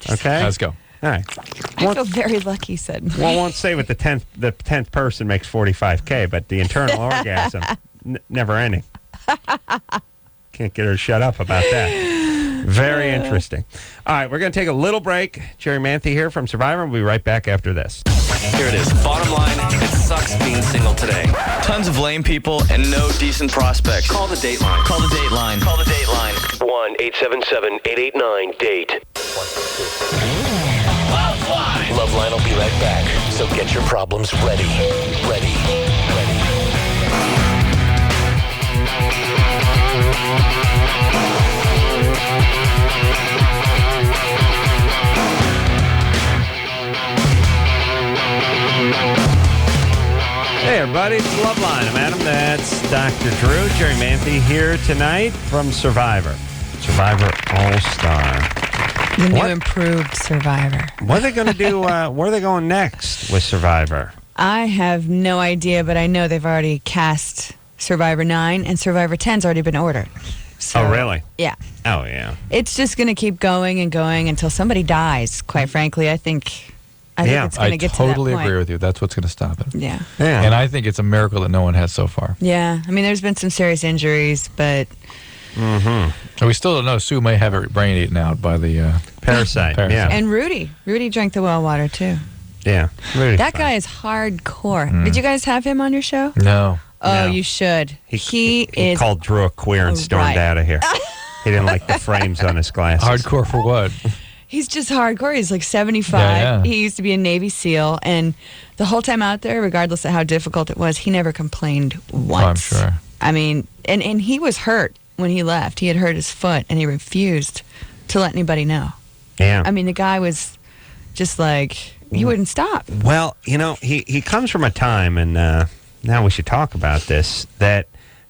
Okay? Let's go. All right. I feel very lucky, said. Well, I won't say what the 10th person makes $45K, but the internal orgasm, never ending. Can't get her to shut up about that. Very interesting. All right, we're going to take a little break. Jerri Manthey here from Survivor. We'll be right back after this. Here it is. Bottom line, it sucks being single today. Tons of lame people and no decent prospects. Call the Dateline. Call the Dateline. Call the Dateline. 1-877-889-DATE. LoveLine will be right back. So get your problems ready. Ready. Hey, everybody, it's LoveLine. I'm Adam. That's Dr. Drew. Jerri Manthey here tonight from Survivor All-Star. The new improved Survivor. What are they going to do? Where are they going next with Survivor? I have no idea, but I know they've already cast Survivor 9, and Survivor 10's already been ordered. So, Oh, really? Yeah. Oh, yeah. It's just going to keep going and going until somebody dies, quite frankly. I think it's going to get to that point. I totally agree with you. That's what's going to stop it. Yeah. And I think it's a miracle that no one has so far. Yeah. I mean, there's been some serious injuries, but... And we still don't know. Sue may have her brain eaten out by the parasite. Yeah. And Rudy drank the well water, too. Yeah. That guy is hardcore. Did you guys have him on your show? No. Oh, No. you should. He is called Drew a queer and stormed right. out of here. He didn't like the frames on his glasses. Hardcore for what? He's just hardcore. He's like 75. Yeah. He used to be a Navy SEAL, and the whole time out there, regardless of how difficult it was, he never complained once. I'm sure. I mean, and he was hurt when he left. He had hurt his foot, and he refused to let anybody know. Yeah. I mean, the guy was just like, he wouldn't stop. Well, he comes from a time, and now we should talk about this, that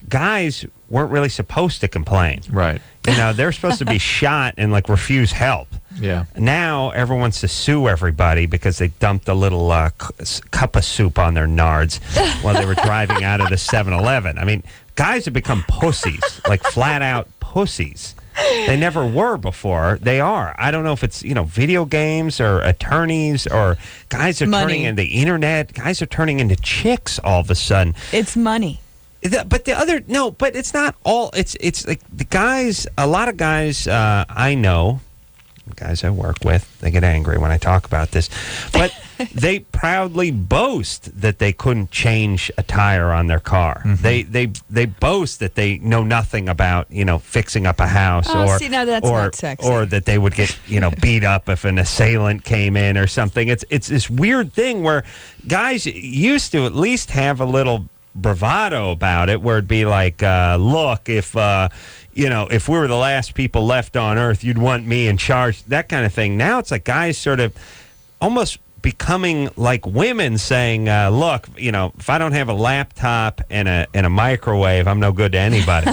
guys weren't really supposed to complain. Right. They're supposed to be shot and refuse help. Yeah. Now everyone wants to sue everybody because they dumped a little cup of soup on their nards while they were driving out of the 7-Eleven. I mean, guys have become pussies, flat out pussies. They never were before. They are. I don't know if it's, video games or attorneys or guys are turning into the internet. Guys are turning into chicks all of a sudden. It's money. But it's not all. It's like the guys, a lot of guys I know, guys I work with, they get angry when I talk about this, but they proudly boast that they couldn't change a tire on their car. Mm-hmm. They boast that they know nothing about, fixing up a house see, now that's not sexy. or that they would get, beat up if an assailant came in or something. It's this weird thing where guys used to at least have a little bravado about it, where it'd be like, look, if if we were the last people left on Earth, you'd want me in charge, that kind of thing. Now it's like guys sort of almost becoming like women saying, look, if I don't have a laptop and a microwave, I'm no good to anybody.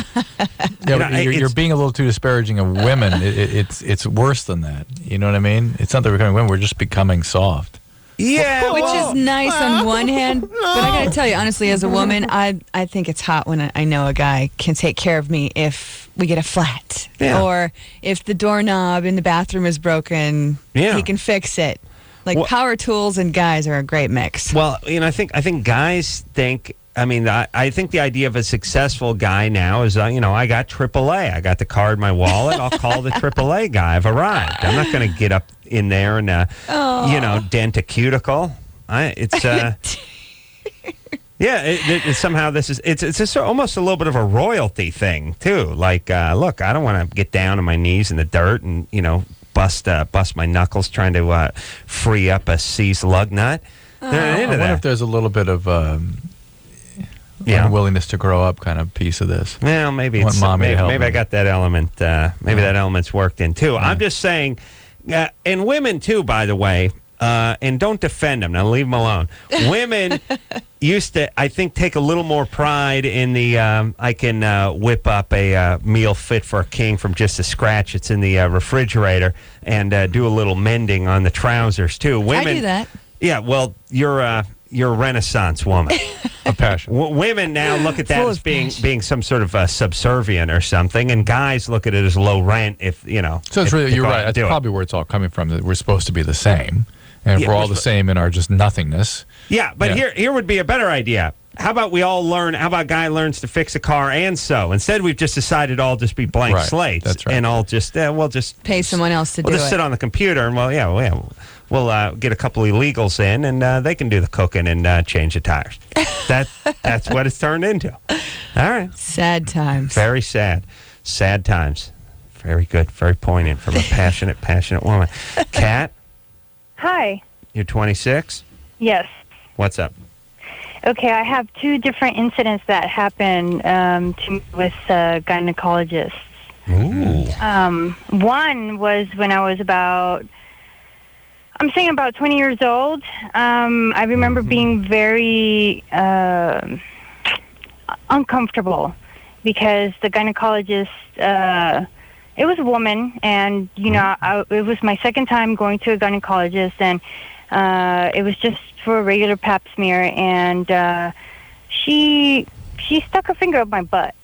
You're being a little too disparaging of women. It's worse than that. You know what I mean? It's not that we're becoming women. We're just becoming soft. Yeah, which is nice on one hand, but I got to tell you honestly, as a woman, I think it's hot when I know a guy can take care of me if we get a flat, or if the doorknob in the bathroom is broken, he can fix it. Like power tools and guys are a great mix. Well, I think guys think. I mean, I think the idea of a successful guy now is, I got AAA. I got the card in my wallet. I'll call the AAA guy. I've arrived. I'm not going to get up in there and, dent a cuticle. Somehow this is, it's just almost a little bit of a royalty thing, too. Like, look, I don't want to get down on my knees in the dirt and, bust my knuckles trying to free up a seized lug nut. I wonder if there's a little bit of unwillingness to grow up kind of piece of this. Well, maybe it's mommy to help maybe me. I got that element. Maybe that element's worked in too. I'm just saying, and women too, by the way. And don't defend them. Now leave them alone. Women used to, I think, take a little more pride in the. I can whip up a meal fit for a king from just a scratch. It's in the refrigerator, and do a little mending on the trousers too. Women I do that. Yeah, well, you're a Renaissance woman. A passion. Women now look at that as being some sort of subservient or something, and guys look at it as low rent. If so it's really, you're right. That's probably where it's all coming from. That we're supposed to be the same, and if we're all the same in our just nothingness. Yeah, but here would be a better idea. How about we all learn? How about guy learns to fix a car and sew? Instead, we've just decided all just be blank slates. That's right. And we'll just pay someone else to do it. We'll just sit on the computer and we'll get a couple illegals in, and they can do the cooking and change the tires. That's what it's turned into. All right. Sad times. Very sad. Sad times. Very good. Very poignant from a passionate woman. Kat? Hi. You're 26? Yes. What's up? Okay, I have two different incidents that happened to me with gynecologists. Ooh. One was when I was about 20 years old. I remember being very uncomfortable because the gynecologist, it was a woman, and, it was my second time going to a gynecologist, and it was just for a regular pap smear, and she stuck her finger up my butt.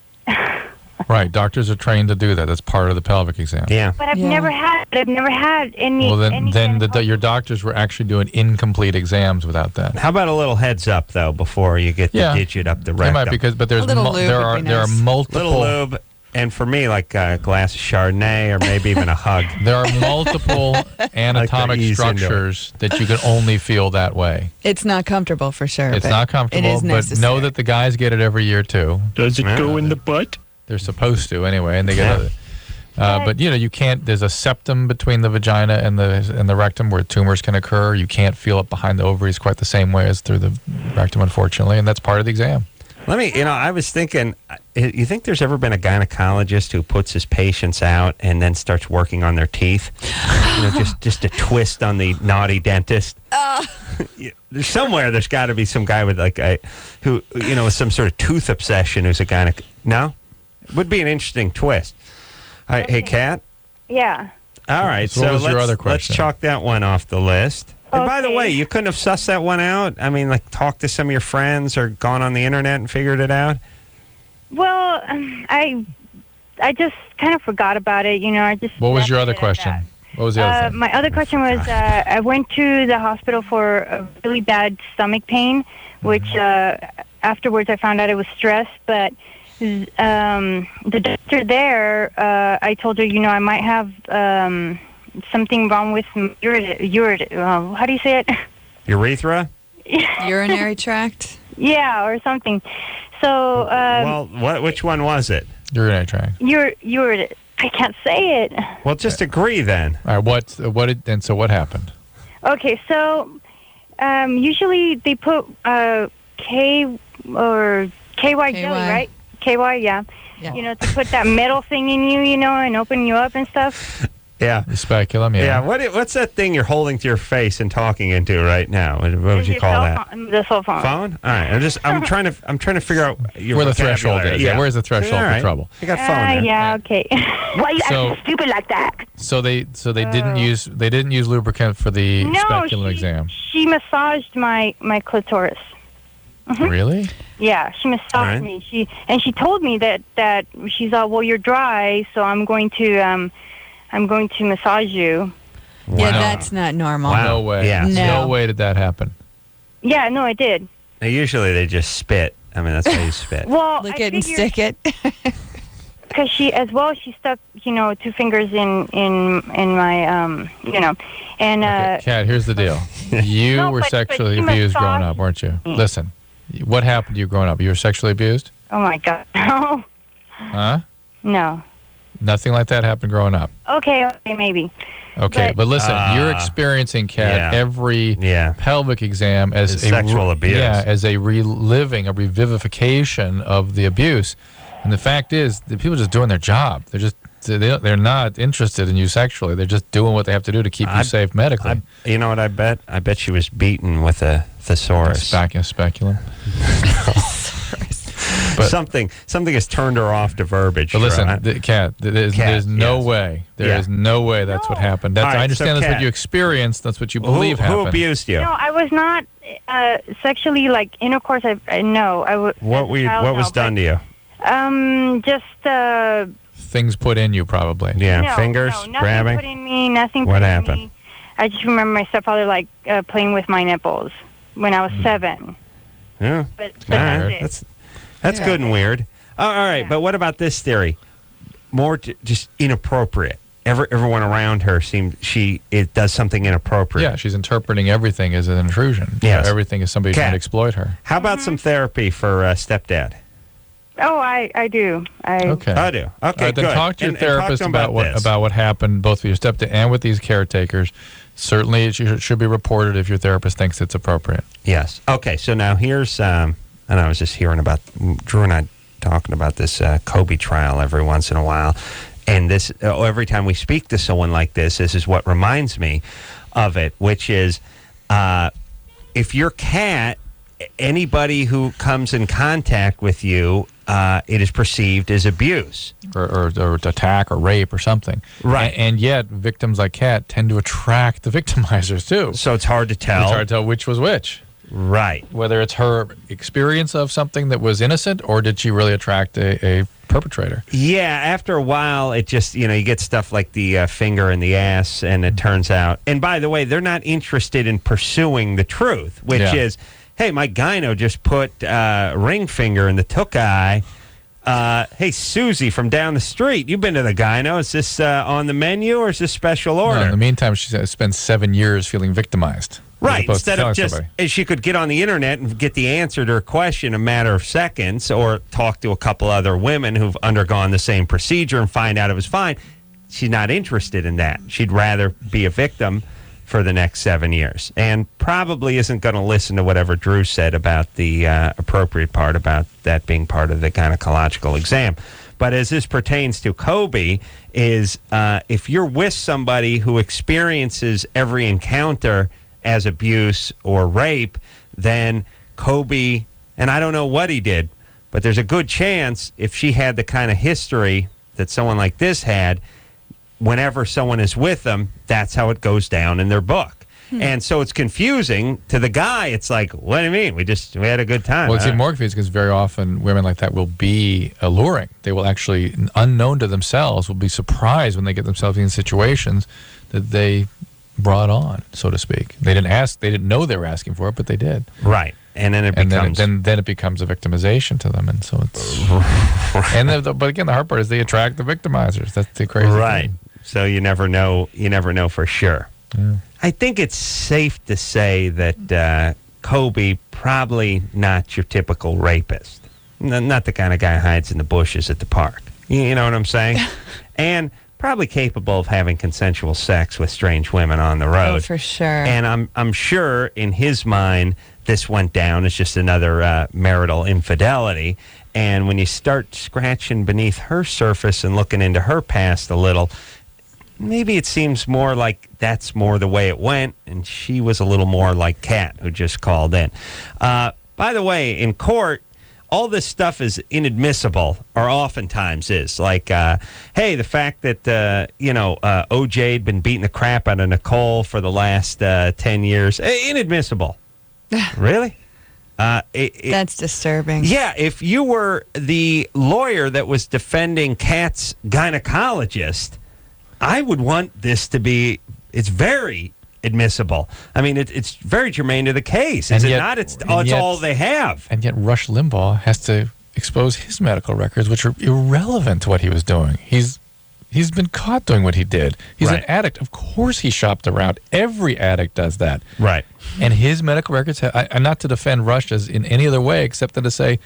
Right, doctors are trained to do that. That's part of the pelvic exam. Yeah, but I've never had any. Well, then your doctors were actually doing incomplete exams without that. How about a little heads up though before you get the digit up the rectum? They might, but there are multiple little lube. And for me, like a glass of Chardonnay or maybe even a hug. There are multiple anatomic structures that you can only feel that way. It's not comfortable for sure. It's not comfortable, it is necessary. But know that the guys get it every year too. Does it go in the butt? They're supposed to anyway, and they get it. But you can't. There's a septum between the vagina and the rectum where tumors can occur. You can't feel it behind the ovaries quite the same way as through the rectum, unfortunately, and that's part of the exam. Let me, I was thinking, you think there's ever been a gynecologist who puts his patients out and then starts working on their teeth? Just a twist on the naughty dentist. Somewhere there's got to be some guy with who with some sort of tooth obsession who's a gynecologist. No? Would be an interesting twist. All right, hey, Kat? Yeah. All right, so what was your other let's question? chalk that one off the list. And by the way, you couldn't have sussed that one out? I mean, talked to some of your friends or gone on the internet and figured it out? Well, I just kind of forgot about it. I just. What was your other question? What was the other thing? My other question was I went to the hospital for a really bad stomach pain, which afterwards I found out it was stress. But the doctor there, I told her, I might have something wrong with how do you say it? Urethra? Urinary tract? Yeah, or something. So. Which one was it? Urinary tract. I can't say it. Well, just agree then. All right, so what happened? Okay, so usually they put K or KY jelly, right? KY, yeah. To put that metal thing in you, and open you up and stuff. Yeah. The speculum, Yeah. What's that thing you're holding to your face and talking into right now? What would you call that? The cell phone. Phone? All right. I'm trying to figure out where the threshold is. Yeah. Where's the threshold for trouble? You got phone there. Yeah. Okay. Why are you acting stupid like that? So they didn't use lubricant for the speculum exam. She massaged my clitoris. Mm-hmm. Really? Yeah, she massaged me. She told me that she's all, well, you're dry, so I'm going to massage you. Wow. Yeah, that's not normal. Wow. No way. Yeah. No way did that happen. Yeah, no, it did. Now, usually they just spit. I mean, that's how you spit. Well, lick it and stick it. Because she stuck, 2 fingers in my, and Okay, Kat, here's the deal. You were sexually abused growing up, weren't you? Listen, what happened to you growing up? You were sexually abused? Oh my God, no. Huh? No. Nothing like that happened growing up. Okay, maybe. Okay, but listen, you're experiencing, Kat, every pelvic exam as a sexual abuse. Yeah, as a reliving, a revivification of the abuse. And the fact is, the people are just doing their job. They're not interested in you sexually. They're just doing what they have to do to keep you safe medically. You know what I bet? I bet she was beaten with a thesaurus. Speculum. But something has turned her off to verbiage. But listen, Kat, there's no way. There is no way that's what happened. I understand that's what you experienced. That's what you believe happened. Who abused you? No, I was not sexually, intercourse. No. What was done to you? Just things put in you, probably. Yeah, no, fingers, no, nothing grabbing. Put in me. Nothing. What put happened? In me. I just remember my stepfather playing with my nipples when I was 7. Yeah, but that's good and weird. All right, but what about this theory? More just inappropriate. Everyone around her it does something inappropriate. Yeah, she's interpreting everything as an intrusion. Yes. Everything is somebody trying to exploit her. How about some therapy for stepdad? Oh, I do. Okay. I do. Okay, then good. talk to your And talk therapist to him about what happened, both with your stepdad and with these caretakers. Certainly, it should be reported if your therapist thinks it's appropriate. Yes. Okay, so now here's, and I was just hearing about, Drew and I talking about this Kobe trial every once in a while. And this, every time we speak to someone like this is what reminds me of it, which is if your cat, anybody who comes in contact with you, it is perceived as abuse. Or attack or rape or something. Right. And yet, victims like Kat tend to attract the victimizers, too. So it's hard to tell. It's hard to tell which was which. Right. Whether it's her experience of something that was innocent, or did she really attract a perpetrator? Yeah, after a while, it just, you get stuff like the finger in the ass, and it turns out. And by the way, they're not interested in pursuing the truth, which is, hey, my gyno just put ring finger in the took eye. Hey, Susie from down the street, you've been to the gyno. Is this on the menu, or is this special order? No, in the meantime, she spent 7 years feeling victimized. Right, instead of just, she could get on the internet and get the answer to her question in a matter of seconds, or talk to a couple other women who've undergone the same procedure and find out it was fine. She's not interested in that. She'd rather be a victim for the next 7 years, and probably isn't going to listen to whatever Drew said about the appropriate part about that being part of the gynecological exam. But as this pertains to Kobe, is if you're with somebody who experiences every encounter as abuse or rape, then Kobe, and I don't know what he did, but there's a good chance if she had the kind of history that someone like this had, whenever someone is with them, that's how it goes down in their book. And so it's confusing to the guy. It's like, what do you mean? We had a good time. Well, it's even more confusing because very often women like that will be alluring. They will actually, unknown to themselves, will be surprised when they get themselves in situations that they brought on, so to speak. They didn't know they were asking for it, but they did. Right. And then it becomes... then it becomes a victimization to them, and so it's... but again, the hard part is they attract the victimizers. That's the crazy thing. So you never know for sure. Yeah. I think it's safe to say that Kobe, probably not your typical rapist. Not the kind of guy who hides in the bushes at the park. You know what I'm saying? And probably capable of having consensual sex with strange women on the road. Oh, for sure. And I'm sure in his mind this went down as just another marital infidelity. And when you start scratching beneath her surface and looking into her past a little, maybe it seems more like that's more the way it went, and she was a little more like Kat, who just called in. By the way, in court, all this stuff is inadmissible, or oftentimes is. Like, hey, the fact that, OJ had been beating the crap out of Nicole for the last 10 years, inadmissible. Really? That's disturbing. Yeah, if you were the lawyer that was defending Kat's gynecologist, I would want this to be, it's very admissible. I mean, it's very germane to the case. Is it not? It's all they have. And yet Rush Limbaugh has to expose his medical records, which are irrelevant to what he was doing. He's been caught doing what he did. He's an addict. Of course he shopped around. Every addict does that. Right. And his medical records, and not to defend Rush as in any other way except to say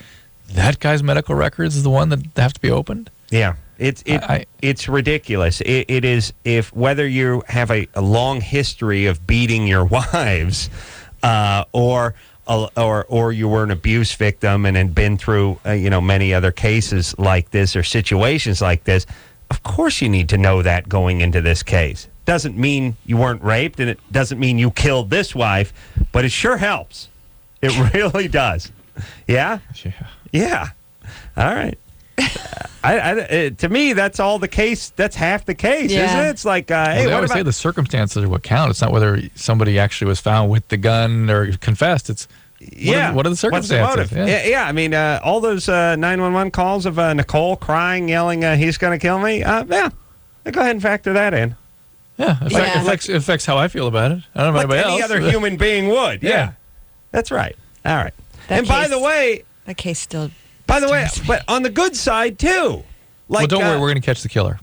that guy's medical records is the one that have to be opened. Yeah. It's ridiculous. It is, if whether you have a long history of beating your wives, or you were an abuse victim and had been through many other cases like this or situations like this. Of course, you need to know that going into this case. Doesn't mean you weren't raped, and it doesn't mean you killed this wife, but it sure helps. It really does. Yeah. Yeah. All right. To me, that's all the case. That's half the case, isn't it? It's like, hey, they always say the circumstances are what count. It's not whether somebody actually was found with the gun or confessed. It's what are the circumstances? What's the motive? Yeah. I mean, all those 911 calls of Nicole crying, yelling, "He's going to kill me." Yeah, go ahead and factor that in. Yeah, it affects how I feel about it. I don't know about anybody else. Any other human being would. Yeah, that's right. All right. By the way, that case still. By the way, but on the good side, too. Like, don't worry, we're going to catch the killer.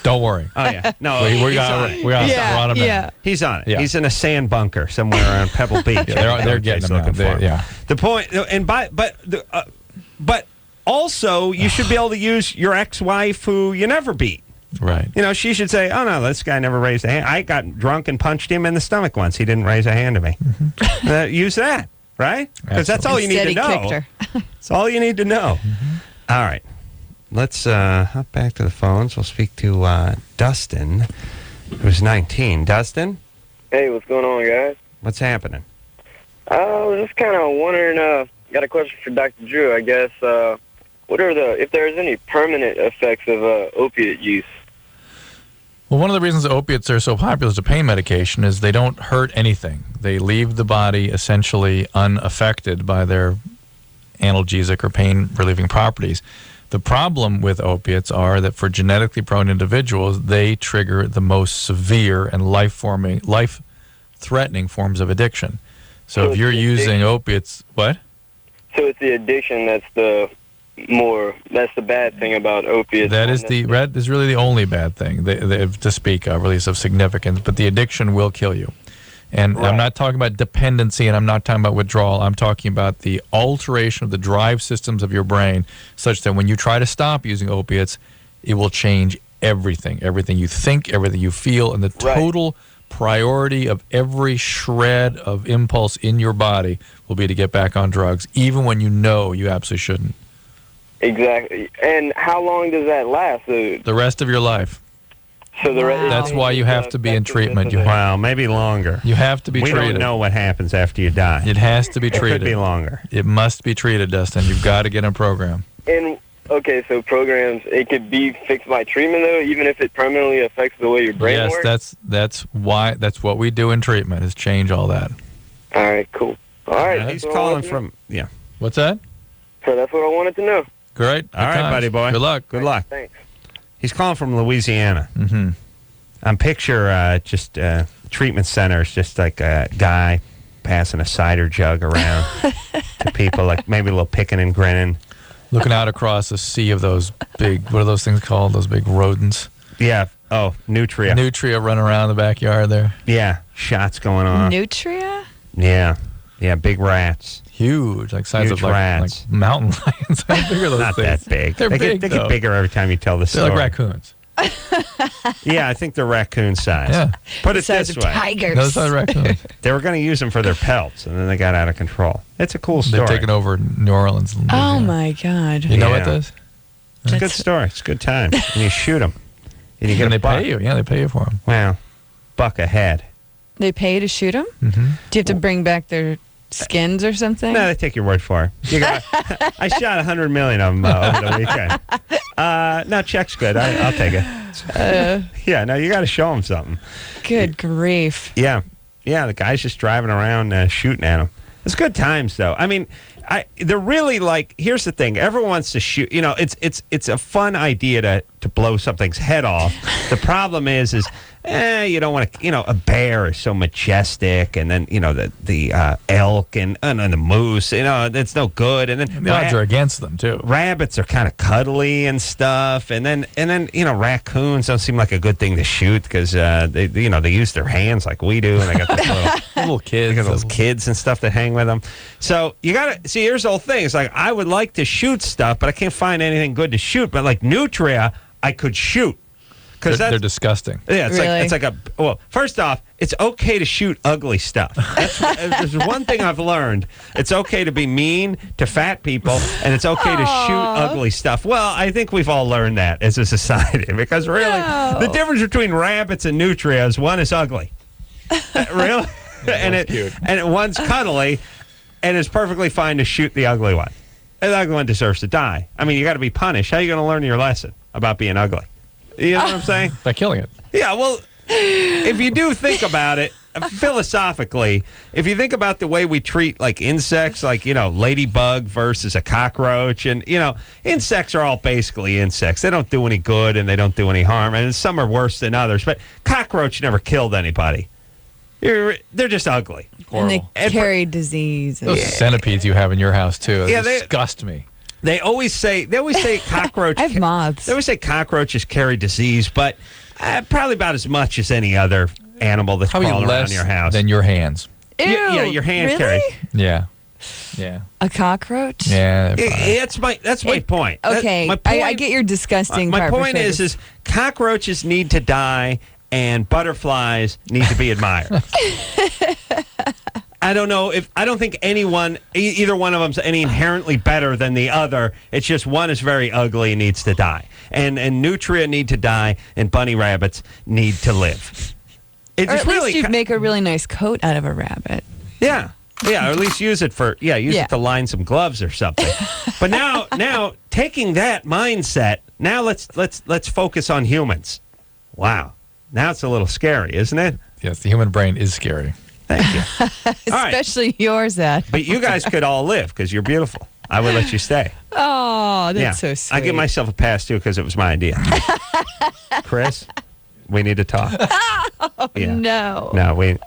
Don't worry. Oh, yeah. No, we're on him. Yeah. He's on it. Yeah. He's in a sand bunker somewhere around Pebble Beach. They're getting him looking for him. Yeah. The point, but also, you should be able to use your ex-wife who you never beat. Right. She should say, "Oh no, this guy never raised a hand. I got drunk and punched him in the stomach once. He didn't raise a hand to me." Mm-hmm. Use that, right? Because that's all you need to know. Kicked her. That's all you need to know. Mm-hmm. All right. Let's hop back to the phones. We'll speak to Dustin, who's 19. Dustin? Hey, what's going on, guys? What's happening? I was just kind of wondering, got a question for Dr. Drew, I guess. If there's any permanent effects of opiate use? Well, one of the reasons opiates are so popular as a pain medication is they don't hurt anything. They leave the body essentially unaffected by their analgesic or pain-relieving properties. The problem with opiates are that for genetically prone individuals, they trigger the most severe and life-threatening forms of addiction. So if you're using opiates, what? So it's the addiction that's the bad thing about opiates. That is really the only bad thing to speak of, at least of significance. But the addiction will kill you. And I'm not talking about dependency, and I'm not talking about withdrawal. I'm talking about the alteration of the drive systems of your brain such that when you try to stop using opiates, it will change everything. Everything you think, everything you feel, and the total priority of every shred of impulse in your body will be to get back on drugs, even when you know you absolutely shouldn't. Exactly. And how long does that last? The rest of your life. So that's why you have to be in treatment. Maybe longer. You have to be treated. We don't know what happens after you die. It has to be treated. It could be longer. It must be treated, Dustin. You've got to get in a program. And so programs, it could be fixed by treatment though, even if it permanently affects the way your brain works. Yes, that's what we do in treatment is change all that. All right, cool. All right, he's calling from What's that? So that's what I wanted to know. Great. All right, buddy boy. Good luck. Good luck. Thanks. He's calling from Louisiana. Mm-hmm. I'm picture treatment centers, just like a guy passing a cider jug around to people, like maybe a little picking and grinning. Looking out across a sea of those big, what are those things called? Those big rodents? Yeah. Oh, Nutria. Nutria running around the backyard there. Yeah. Shots going on. Nutria? Yeah. Yeah, big rats. Huge, like size Huge of rats. like mountain lions. How big are those Not things? that big. They're big, they get bigger every time you tell the story. They're like raccoons. Yeah, I think they're raccoon size. Yeah. Put it this way. Tigers. No, it's not raccoons. They were going to use them for their pelts, and then they got out of control. It's a cool story. They've taken over New Orleans. Oh, my God. You know what this? It's a good story. It's a good time. And you shoot them. And you get and a they buck. pay you. Yeah, they pay you for them. Well, buck a head. They pay you to shoot them? Mm-hmm. Do you have to bring back their skins or something? No, they take your word for it. I shot 100 million of them over the weekend. No, check's good. I'll take it. Yeah, no, you got to show them something. Good grief. Yeah. Yeah, the guy's just driving around shooting at them. It's good times, though. I mean, they're really like, here's the thing. Everyone wants to shoot. You know, it's a fun idea to blow something's head off. The problem is you don't want to, a bear is so majestic, and then, the elk and the moose, that's no good. And then the odds are against them, too. Rabbits are kind of cuddly and stuff. And then, raccoons don't seem like a good thing to shoot because, they use their hands like we do. And they got those little kids. They got those kids and stuff that hang with them. So you got to see, here's the whole thing. It's like, I would like to shoot stuff, but I can't find anything good to shoot. But like nutria, I could shoot. They're disgusting. Yeah, it's like first off, it's okay to shoot ugly stuff. There's one thing I've learned. It's okay to be mean to fat people, and it's okay to shoot ugly stuff. Well, I think we've all learned that as a society, because really, the difference between rabbits and nutrias, one is ugly. Really? And one's cuddly, and it's perfectly fine to shoot the ugly one. And the ugly one deserves to die. I mean, you got to be punished. How are you going to learn your lesson about being ugly? You know what I'm saying? By killing it. Yeah, well, if you do think about it, philosophically, if you think about the way we treat, like, insects, like, ladybug versus a cockroach, and, insects are all basically insects. They don't do any good, and they don't do any harm, and some are worse than others, but cockroach never killed anybody. They're just ugly. Horrible. And they carry disease. Those centipedes you have in your house, too, they disgust me. They always say cockroach. I have moths. They always say cockroaches carry disease, but probably about as much as any other animal that's crawling around your house. Than your hands. Ew, yeah, your hand really? carries. Yeah. A cockroach? Yeah. That's my point. Okay, my point, I get your disgusting. My point is cockroaches need to die and butterflies need to be admired. I don't think either one of them's any inherently better than the other. It's just one is very ugly and needs to die. And nutria need to die, and bunny rabbits need to live. Or at least you'd make a really nice coat out of a rabbit. Yeah. Yeah, or at least use it it to line some gloves or something. But now taking that mindset, now let's focus on humans. Wow. Now it's a little scary, isn't it? Yes, the human brain is scary. Thank you. Especially yours, Ed. But you guys could all live because you're beautiful. I would let you stay. Oh, that's so sweet. I give myself a pass, too, because it was my idea. Chris, we need to talk. No. No, we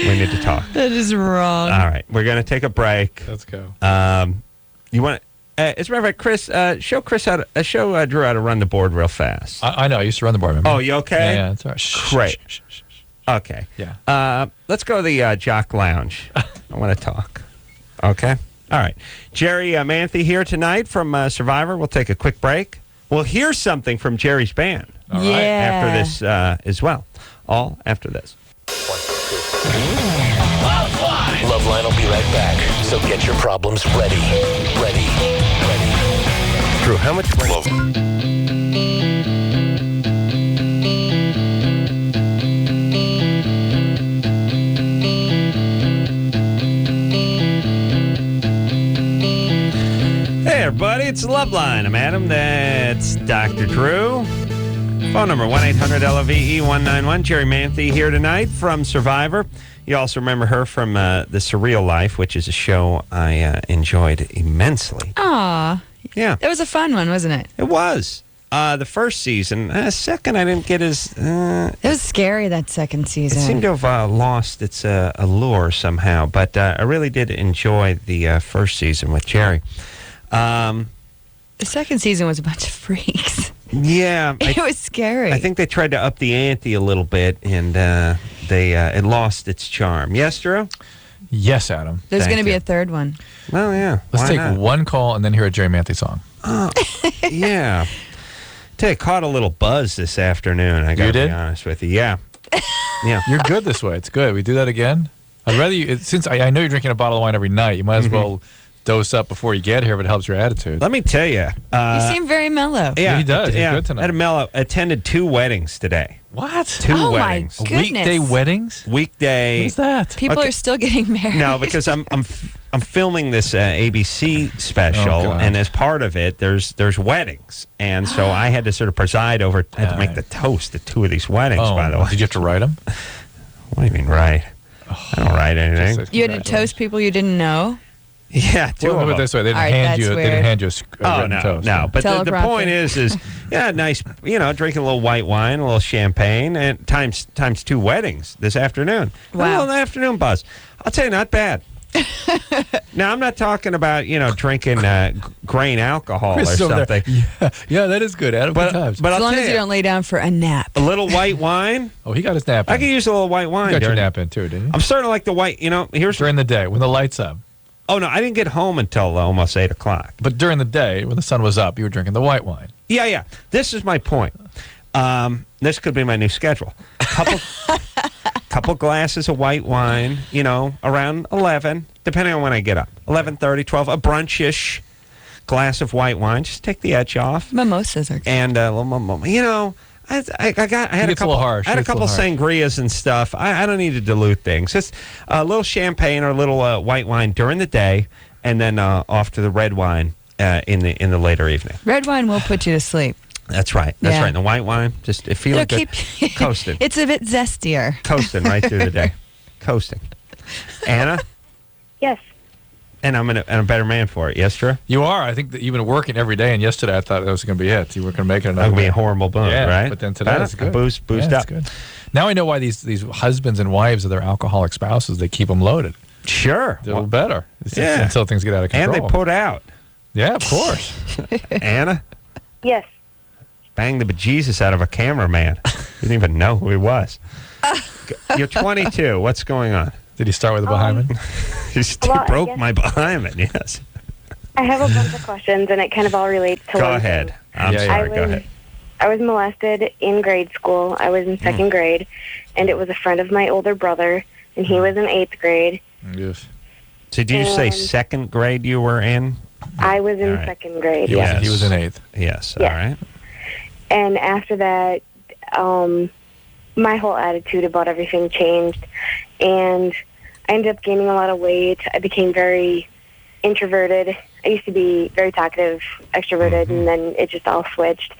need to talk. That is wrong. All right. We're going to take a break. Let's go. You want as a matter of fact, Chris, show Drew how to run the board real fast. I know. I used to run the board. Remember? Oh, you okay? Yeah, that's all right. Great. Okay. Yeah. Let's go to the Jock Lounge. I want to talk. Okay. All right. Jerri Manthey here tonight from Survivor. We'll take a quick break. We'll hear something from Jerry's band. All right. After this as well. All after this. LoveLine will be right back. So get your problems ready. Drew, how much Hey, everybody, it's LoveLine. I'm Adam. That's Dr. Drew. Phone number 1-800-LOVE-191. Jerri Manthey here tonight from Survivor. You also remember her from The Surreal Life, which is a show I enjoyed immensely. Aw. Yeah. It was a fun one, wasn't it? It was. The first season. Second, I didn't get as... it was scary, that second season. It seemed to have lost its allure somehow. But I really did enjoy the first season with Jerry. The second season was a bunch of freaks. Yeah. It was scary. I think they tried to up the ante a little bit, and it lost its charm. Yes, Drew? Yes, Adam. There's going to be a third one. Well, yeah. Let's take one call and then hear a Jerri Manthey song. Oh, yeah. I caught a little buzz this afternoon. I got to be honest with you. Yeah. Yeah. You're good this way. It's good. We do that again. I'd rather you, since I know you're drinking a bottle of wine every night, you might as well dose up before you get here if it helps your attitude. Let me tell you. You seem very mellow. Yeah, he does. He's good tonight. Attended 2 weddings today. What? 2 weddings. My goodness. Weekday weddings? Weekday. What is that? People are still getting married. No, because I'm filming this ABC special, and as part of it, there's weddings, and so I had to sort of preside over. I had to make the toast at 2 of these weddings. By the way, did you have to write them? What do you mean write? I don't write anything. You had to toast people you didn't know? Yeah, 2 of them. Put it this way, they didn't hand you a written toast. No. But the point is nice, drinking a little white wine, a little champagne, and times 2 weddings this afternoon. Wow. A little afternoon buzz. I'll tell you, not bad. Now, I'm not talking about, drinking grain alcohol or something. Yeah, that is good, Adam. Good times. But as long as you don't lay down for a nap. A little white wine. Oh, he got his nap in. I could use a little white wine. You got your nap in, too, didn't you? I'm starting to like the white, here's... During the day, when the light's up. Oh, no, I didn't get home until almost 8 o'clock. But during the day, when the sun was up, you were drinking the white wine. Yeah. This is my point. This could be my new schedule. Couple glasses of white wine, around 11, depending on when I get up. 11:30, 12, a brunch-ish glass of white wine. Just take the edge off. Mimosas are good. And a little I had a couple sangrias and stuff. I don't need to dilute things. Just a little champagne or a little white wine during the day, and then off to the red wine in the later evening. Red wine will put you to sleep. That's right. That's right. And the white wine, just feeling good. Coasting. It's a bit zestier. Coasting right through the day. Coasting. Anna? Yes. And I'm a better man for it. Yes, Drew? You are. I think that you've been working every day, and yesterday I thought that was going to be it. You were going to make it another. That would be a horrible boom, right? But then today it's good. Boost up. Good. Now I know why these husbands and wives of their alcoholic spouses, they keep them loaded. Sure. They're a little better. Until things get out of control. And they put out. Yeah, of course. Anna? Yes. Banged the bejesus out of a cameraman. Didn't even know who he was. You're 22. What's going on? Did he start with a Bahamian? He broke my Bahamian, yes. I have a bunch of questions, and it kind of all relates to Go ahead. I'm sorry. Go ahead. I was molested in grade school. I was in second grade, and it was a friend of my older brother, and he was in 8th grade. Yes. So did you say second grade you were in? I was in second grade, He was in 8th. Yes, all right. And after that, my whole attitude about everything changed, and I ended up gaining a lot of weight. I became very introverted. I used to be very talkative, extroverted, and then it just all switched.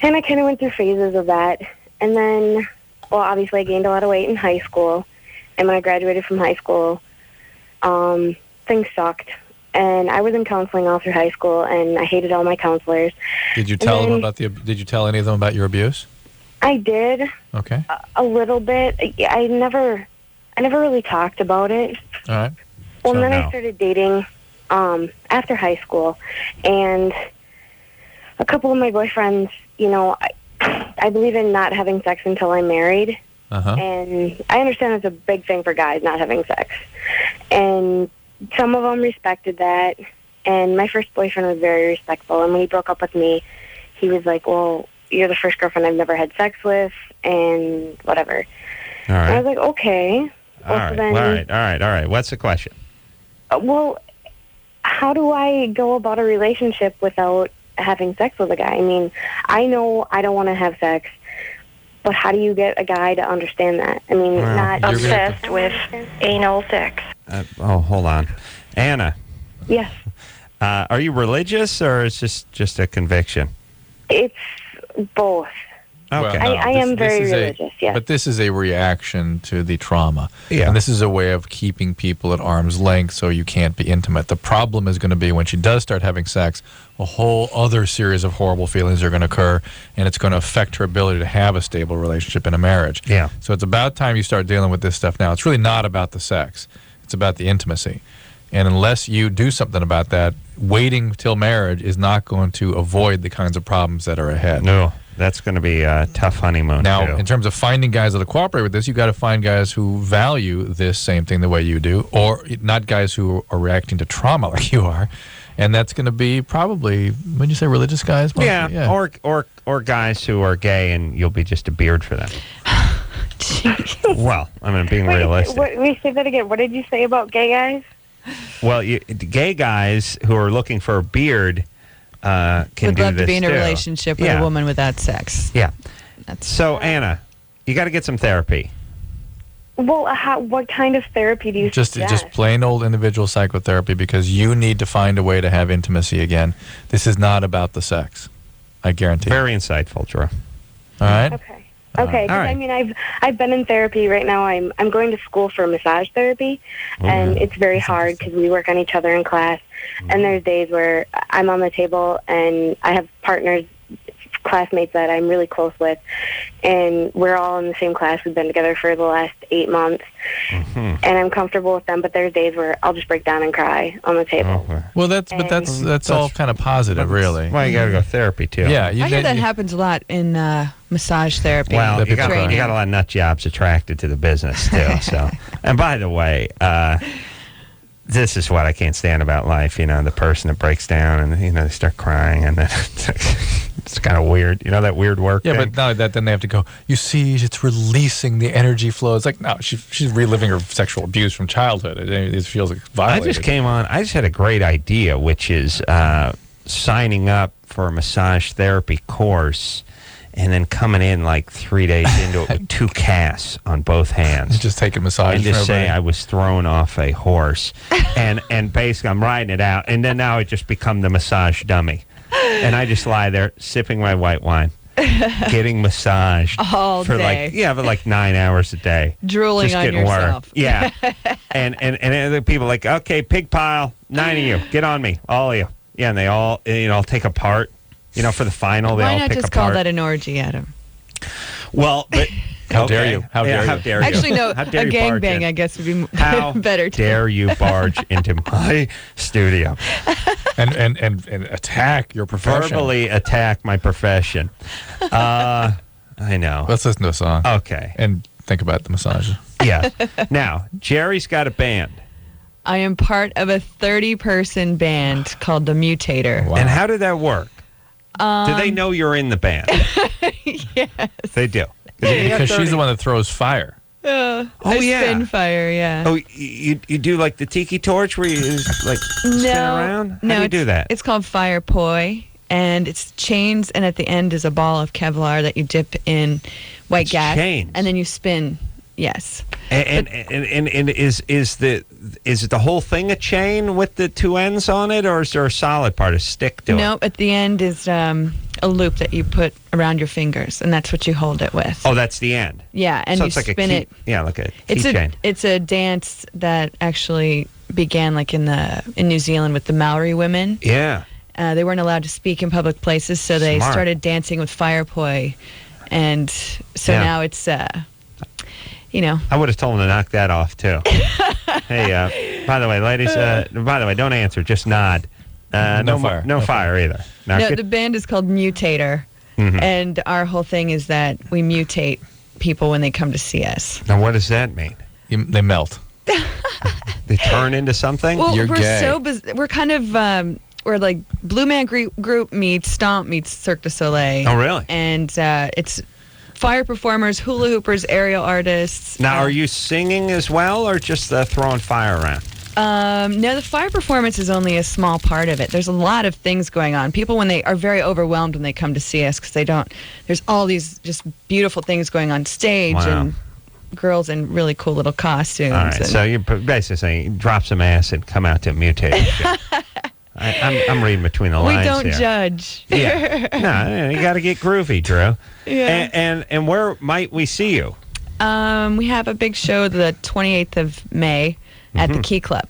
And I kind of went through phases of that. And then, obviously I gained a lot of weight in high school. And when I graduated from high school, things sucked. And I was in counseling all through high school, and I hated all my counselors. Did you tell them about Did you tell any of them about your abuse? I did. Okay. A little bit. I never really talked about it. All right. Well, then I started dating after high school, and a couple of my boyfriends, I believe in not having sex until I'm married. And I understand it's a big thing for guys not having sex. And some of them respected that, and my first boyfriend was very respectful, and when he broke up with me, he was like, well, you're the first girlfriend I've never had sex with, and whatever. All right. And I was like, okay. All right. What's the question? Well, how do I go about a relationship without having sex with a guy? I mean, I know I don't want to have sex, but how do you get a guy to understand that? I mean, not obsessed with anal sex. Hold on. Anna. Yes. Are you religious, or is this just a conviction? It's both. Okay. Well, I am very religious, yes. But this is a reaction to the trauma. Yeah. And this is a way of keeping people at arm's length so you can't be intimate. The problem is going to be when she does start having sex, a whole other series of horrible feelings are going to occur, and it's going to affect her ability to have a stable relationship in a marriage. Yeah. So it's about time you start dealing with this stuff now. It's really not about the sex. It's about the intimacy. And unless you do something about that, waiting till marriage is not going to avoid the kinds of problems that are ahead. No. That's going to be a tough honeymoon. Now, too. in terms of finding guys that'll cooperate with this, you got to find guys who value this same thing the way you do, or not guys who are reacting to trauma like you are. And that's going to be probably, when you say religious guys? Mostly? Yeah. Or guys who are gay, and you'll be just a beard for them. Well, I mean, being realistic. Wait, say that again. What did you say about gay guys? Well, gay guys who are looking for a beard can would do love this to be in a too. relationship with a woman without sex. Yeah. So, Anna, you got to get some therapy. Well, what kind of therapy do you Just suggest? plain old individual psychotherapy, because you need to find a way to have intimacy again. This is not about the sex. I guarantee. Very insightful, Drew. All right. Okay. Okay. 'Cause all right. I mean, I've been in therapy right now. I'm going to school for massage therapy, and it's very hard because we work on each other in class. And there's days where I'm on the table and I have partners, classmates that I'm really close with, and we're all in the same class. We've been together for the last 8 months, and I'm comfortable with them. But there's days where I'll just break down and cry on the table. Well, that's all kind of positive, really. Well, you got to go therapy too. Yeah, I hear that happens a lot in massage therapy. Well, you got training. a lot of nut jobs attracted to the business too. So, and by the way, this is what I can't stand about life. You know, the person that breaks down and they start crying, and then it's kind of weird. You know that weird work. Yeah, thing? but not only that, then they have to go, you see, it's releasing the energy flow. It's like, no, she's reliving her sexual abuse from childhood. It feels like violated. I just had a great idea, which is signing up for a massage therapy course and then coming in like 3 days into it with 2 casts on both hands. Just take a massage. And just from say everybody. I was thrown off a horse. and basically I'm riding it out. And then now I just become the massage dummy. And I just lie there sipping my white wine, getting massaged all for day. like 9 hours a day. Drooling just on getting yourself. Work. Yeah. and other people like, okay, pig pile, 9 of you, get on me, all of you. Yeah, and they all take a part. For the final, they Why all not pick just apart. call that an orgy, Adam? Well, but How dare you? How dare you? Actually, no, How dare a you barge gangbang, in? I guess, would be How better. dare you barge into my studio and attack your profession? verbally attack my profession? I know. Let's listen to a song. Okay. And think about the massage. Yeah. Now, Jerry's got a band. I am part of a 30-person band called The Mutator. Wow. And how did that work? Do they know you're in the band? Yes. They do. Because she's the one that throws fire. I spin fire, yeah. Oh, you do like the tiki torch where you like spin around? How do you do that? It's called fire poi, and it's chains, and at the end is a ball of Kevlar that you dip in white gas, chains. and then you spin. Yes. And is it the whole thing a chain with the 2 ends on it, or is there a solid part, a stick to it? No, at the end is a loop that you put around your fingers, and that's what you hold it with. Oh, that's the end. Yeah, and so you it's like spin it. Yeah, like a It's keychain. it's a dance that actually began like in New Zealand with the Maori women. Yeah. They weren't allowed to speak in public places, so they Smart. started dancing with fire poi, and so Yeah. now it's I would have told him to knock that off too. Hey, by the way, ladies. By the way, don't answer. Just nod. No fire. No fire either. Now, No, the band is called Mutator, and our whole thing is that we mutate people when they come to see us. Now, what does that mean? They melt. They turn into something? Well, You're we're gay. we're kind of we're like Blue Man Group meets Stomp meets Cirque du Soleil. Oh, really? And it's fire performers, hula hoopers, aerial artists. Now, are you singing as well, or just throwing fire around? No, the fire performance is only a small part of it. There's a lot of things going on. People, when they are very overwhelmed when they come to see us, because there's all these just beautiful things going on stage, Wow. and girls in really cool little costumes. All right, and- so you're basically saying drop some ass and come out to mutate. I'm reading between the we lines don't here. judge. Yeah. No, you got to get groovy, Drew. Yeah. And where might we see you? We have a big show the 28th of May at the Key Club.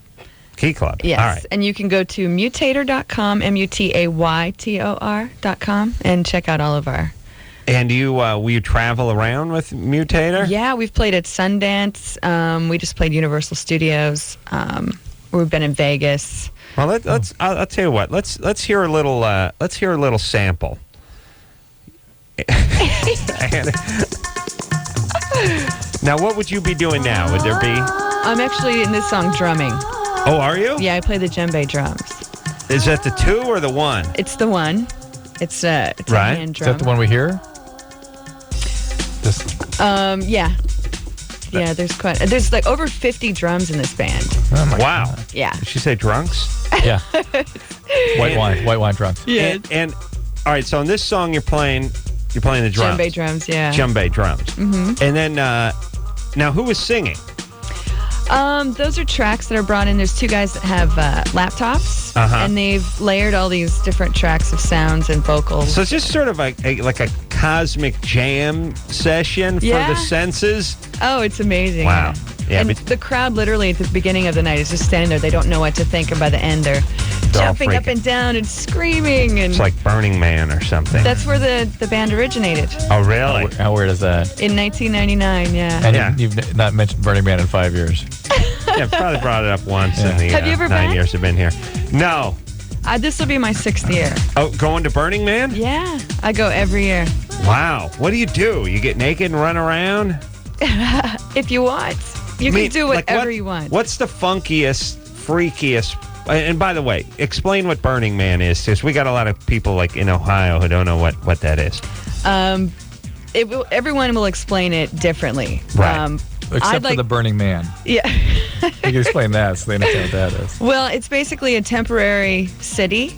Key Club. Yes. All right. And you can go to mutator.com, mutaytor.com, and check out all of our... And will you travel around with Mutator? Yeah, we've played at Sundance. We just played Universal Studios. We've been in Vegas. Well, let's. I'll tell you what. Let's hear a little. Let's hear a little sample. Now, what would you be doing now? Would there be? I'm actually in this song drumming. Oh, are you? Yeah, I play the djembe drums. Is that the 2 or the 1? It's the 1. It's a Right. hand Is drum. that the one we hear? Yeah. Yeah, there's like over 50 drums in this band. Oh my wow. God. Yeah. Did she say drunks? Yeah. White wine drunks. Yeah. And all right, so in this song you're playing the drums. Djembe drums, yeah. Djembe drums. Mm-hmm. And then now who was singing? Those are tracks that are brought in. There's two guys that have laptops, and they've layered all these different tracks of sounds and vocals. So it's just sort of like a cosmic jam session for the senses. Oh, it's amazing. Wow. Yeah, and the crowd literally at the beginning of the night is just standing there. They don't know what to think, and by the end they're jumping up and down and screaming. And it's like Burning Man or something. That's where the band originated. Oh, really? How weird is that? In 1999, yeah. And you've not mentioned Burning Man in 5 years. Yeah, I've probably brought it up once in the Have you ever 9 been? years I've been here. No. This will be my 6th year. Oh, going to Burning Man? Yeah, I go every year. Wow. What do? You get naked and run around? If you want. You can do whatever you want. What's the funkiest, freakiest... And by the way, explain what Burning Man is, because we got a lot of people like in Ohio who don't know what that is. Everyone will explain it differently. Right. Except for the Burning Man. Yeah. You can explain that so they understand what that is. Well, it's basically a temporary city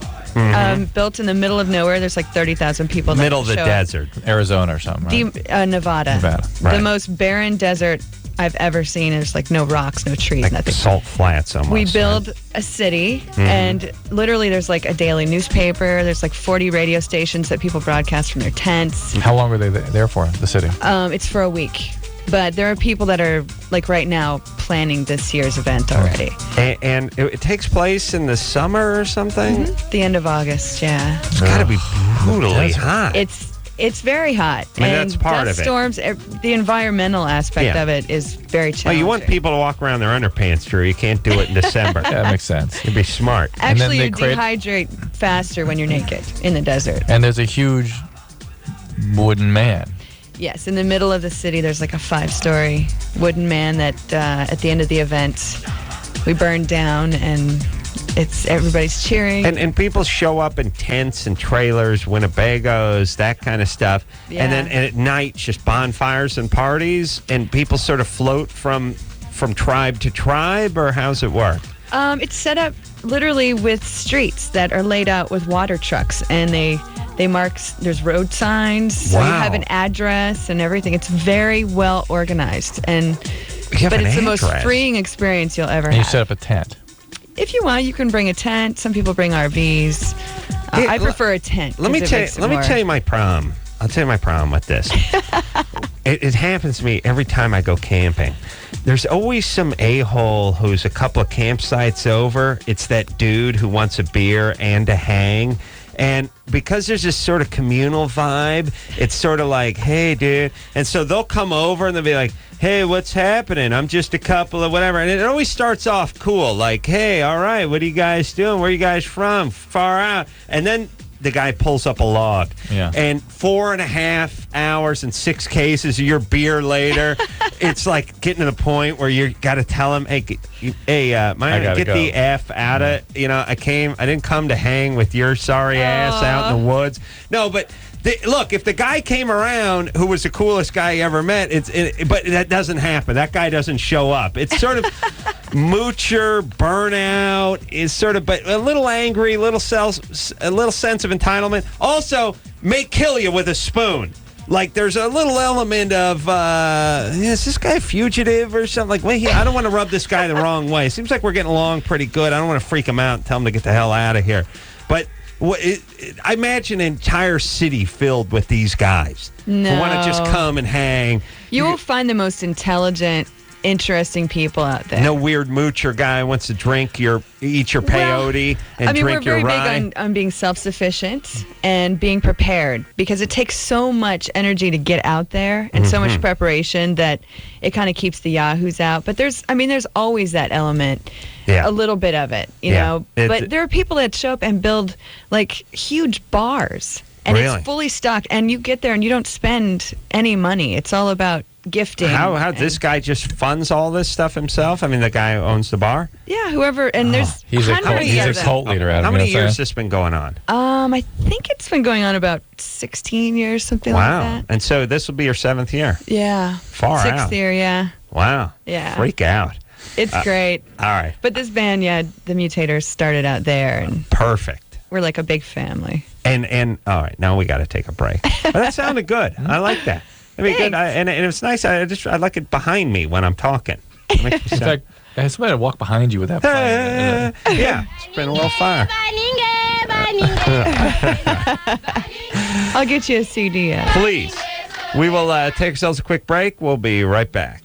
built in the middle of nowhere. There's like 30,000 people. Middle of the desert. Arizona or something, right? Nevada. Right. The most barren desert I've ever seen. There's like no rocks, no trees, like nothing. Salt flats almost. We build a city, and literally there's like a daily newspaper. There's like 40 radio stations that people broadcast from their tents. How long were they there for, the city? It's for a week. But there are people that are, like right now, planning this year's event already. And it takes place in the summer or something? The end of August, yeah. It's got to be brutally hot. It's very hot. I mean, and that's part dust of it. storms, the environmental aspect of it is very Well, challenging. you want people to walk around their underpants, Drew. You can't do it in December. Yeah, that makes sense. You'd be smart. Actually, you dehydrate faster when you're naked in the desert. And there's a huge wooden man. Yes, in the middle of the city, there's like a 5-story wooden man that at the end of the event, we burned down, and everybody's cheering. And people show up in tents and trailers, Winnebagos, that kind of stuff. Yeah. And then at night, just bonfires and parties, and people sort of float from tribe to tribe, or how's it work? It's set up literally with streets that are laid out with water trucks, and they mark, there's road signs, so you have an address and everything. It's very well organized, but it's the most freeing experience you'll ever and have. You set up a tent. If you want, you can bring a tent. Some people bring RVs. I prefer a tent. Let me tell you my problem. I'll tell you my problem with this. It happens to me every time I go camping. There's always some a-hole who's a couple of campsites over. It's that dude who wants a beer and a hang. And because there's this sort of communal vibe, it's sort of like, hey, dude. And so they'll come over and they'll be like, hey, what's happening? I'm just a couple of whatever. And it always starts off cool. Like, hey, all right, what are you guys doing? Where are you guys from? Far out. And then the guy pulls up a log. Yeah. And 4.5 hours and 6 cases of your beer later, it's like getting to the point where you got to tell him, hey, get the F out of, I didn't come to hang with your sorry ass out in the woods. No, but look, if the guy came around who was the coolest guy you ever met, but that doesn't happen. That guy doesn't show up. It's sort of moocher, burnout, is sort of, but a little angry, a little sense of entitlement. Also, may kill you with a spoon. Like, there's a little element of, is this guy a fugitive or something? Like, wait, I don't want to rub this guy the wrong way. Seems like we're getting along pretty good. I don't want to freak him out and tell him to get the hell out of here. But I imagine an entire city filled with these guys who want to just come and hang. You will find the most intelligent, interesting people out there. No weird moocher guy wants to eat your peyote and drink your rye. We're very big on being self-sufficient and being prepared, because it takes so much energy to get out there and so much preparation that it kind of keeps the yahoos out. But there's always that element. Yeah. A little bit of it, you know. But there are people that show up and build like huge bars, and it's fully stocked, and you get there and you don't spend any money. It's all about gifting. How this guy just funds all this stuff himself? I mean, the guy who owns the bar? Yeah, whoever. And there's he's a cult leader. How many years has this been going on? I think it's been going on about 16 years, something like that. And so this will be your 7th year? Yeah. Far out. 6th year, yeah. Wow. Yeah. Freak out. It's great. All right. But this band, the Mutators started out there, and perfect. We're like a big family. And all right, now we got to take a break. But that sounded good. I like that. I mean, good. And it's nice. I like it behind me when I'm talking. It makes me sound. Somebody to walk behind you with that playing. Yeah, it's been a little fire. I'll get you a CD. Please. We will take ourselves a quick break. We'll be right back.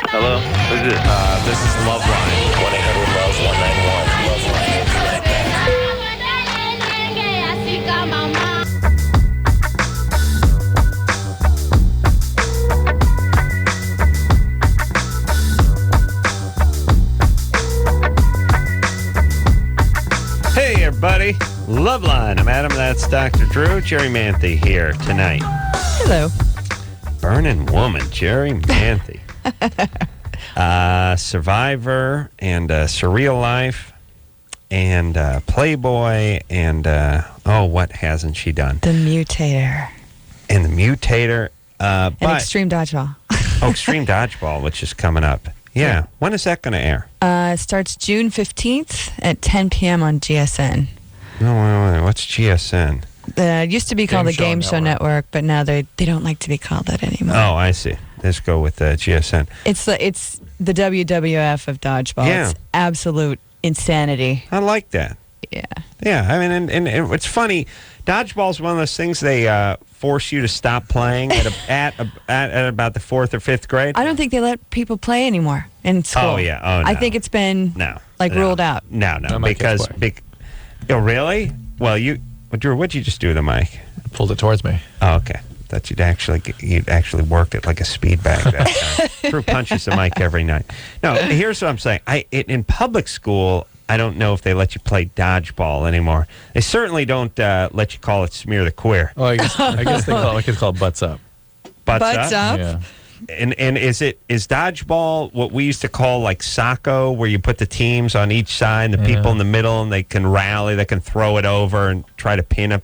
Hello? Who's this? This is LoveLine. 1-800-LOVE-191. LoveLine will be right back. Hey, everybody. LoveLine. I'm Adam. That's Dr. Drew. Jerri Manthey here tonight. Hello. Burning woman, Jerri Manthey. Survivor and Surreal Life and Playboy and what hasn't she done? The Mutator. And the Mutator. And Extreme Dodgeball. Extreme Dodgeball, which is coming up. Yeah. When is that going to air? It starts June 15th at 10 p.m. on GSN. No, wait. What's GSN? It used to be called the Game Show Network, but now they don't like to be called that anymore. Oh, I see. Let's go with GSN. It's the WWF of dodgeball. Yeah. It's absolute insanity. I like that. Yeah. Yeah, I mean, and it's funny. Dodgeball's one of those things they force you to stop playing at about the 4th or 5th grade. I don't think they let people play anymore in school. Oh, yeah. Oh, no. I think it's been ruled out. No, because oh, really? Well, Drew, what'd you just do to the mic? I pulled it towards me. Oh, okay. Thought you'd actually work it like a speed bag that time. Drew punches the mic every night. No, here's what I'm saying. In public school, I don't know if they let you play dodgeball anymore. They certainly don't let you call it smear the queer. Oh, I guess they call it butts up. Butts up? Yeah. And is dodgeball what we used to call like soccer, where you put the teams on each side, the people in the middle, and they can rally, they can throw it over and try to pin a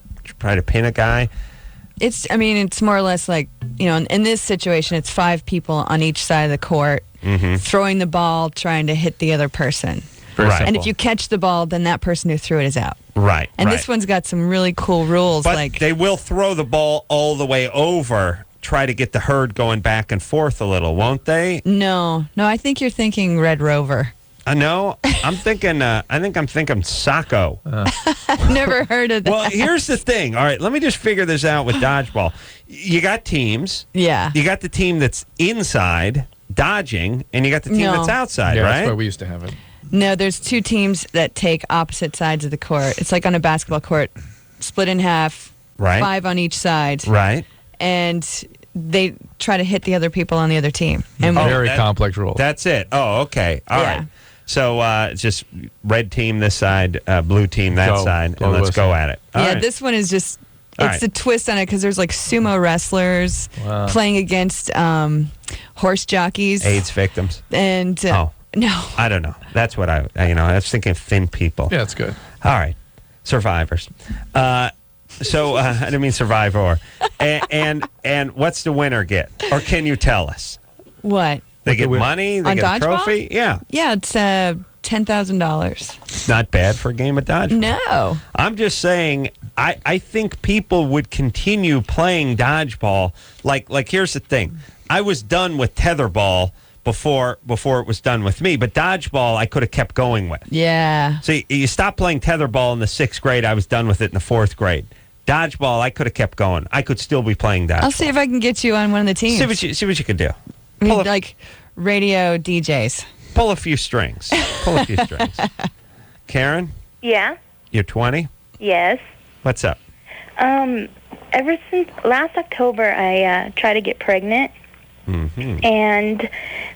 guy? It's more or less like, in this situation, it's 5 people on each side of the court throwing the ball, trying to hit the other person. Right. And if you catch the ball, then that person who threw it is out. Right. And this one's got some really cool rules. But they will throw the ball all the way over, try to get the herd going back and forth a little, won't they? No, I think you're thinking Red Rover. No, I'm thinking. I'm thinking Sacco. Never heard of that. Well, here's the thing. All right, let me just figure this out with dodgeball. You got teams. Yeah. You got the team that's inside dodging, and you got the team that's outside. Yeah, right? That's where we used to have it. No, there's 2 teams that take opposite sides of the court. It's like on a basketball court, split in half. Right. 5 on each side. Right. And they try to hit the other people on the other team. And very complex rules. That's it. Oh, okay. All right. So it's just red team this side, blue team that side, and let's go at it. All right. This one is just, it's a twist on it because there's like sumo wrestlers playing against horse jockeys. AIDS victims. And no. I don't know. That's what I was thinking of thin people. Yeah, that's good. All right. Survivors. So I didn't mean survivor. And what's the winner get? Or can you tell us? What? They get money? They get a trophy? Yeah. Yeah, it's $10,000. Not bad for a game of dodgeball. No. I'm just saying, I think people would continue playing dodgeball. Like here's the thing. I was done with tetherball before it was done with me, but dodgeball I could have kept going with. Yeah. So you stop playing tetherball in the 6th grade. I was done with it in the 4th grade. Dodgeball, I could have kept going. I could still be playing dodgeball. I'll see if I can get you on one of the teams. See what you can do. Like radio DJs. Pull a few strings. Karen? Yeah? You're 20? Yes. What's up? Ever since last October, I tried to get pregnant. Mm-hmm. And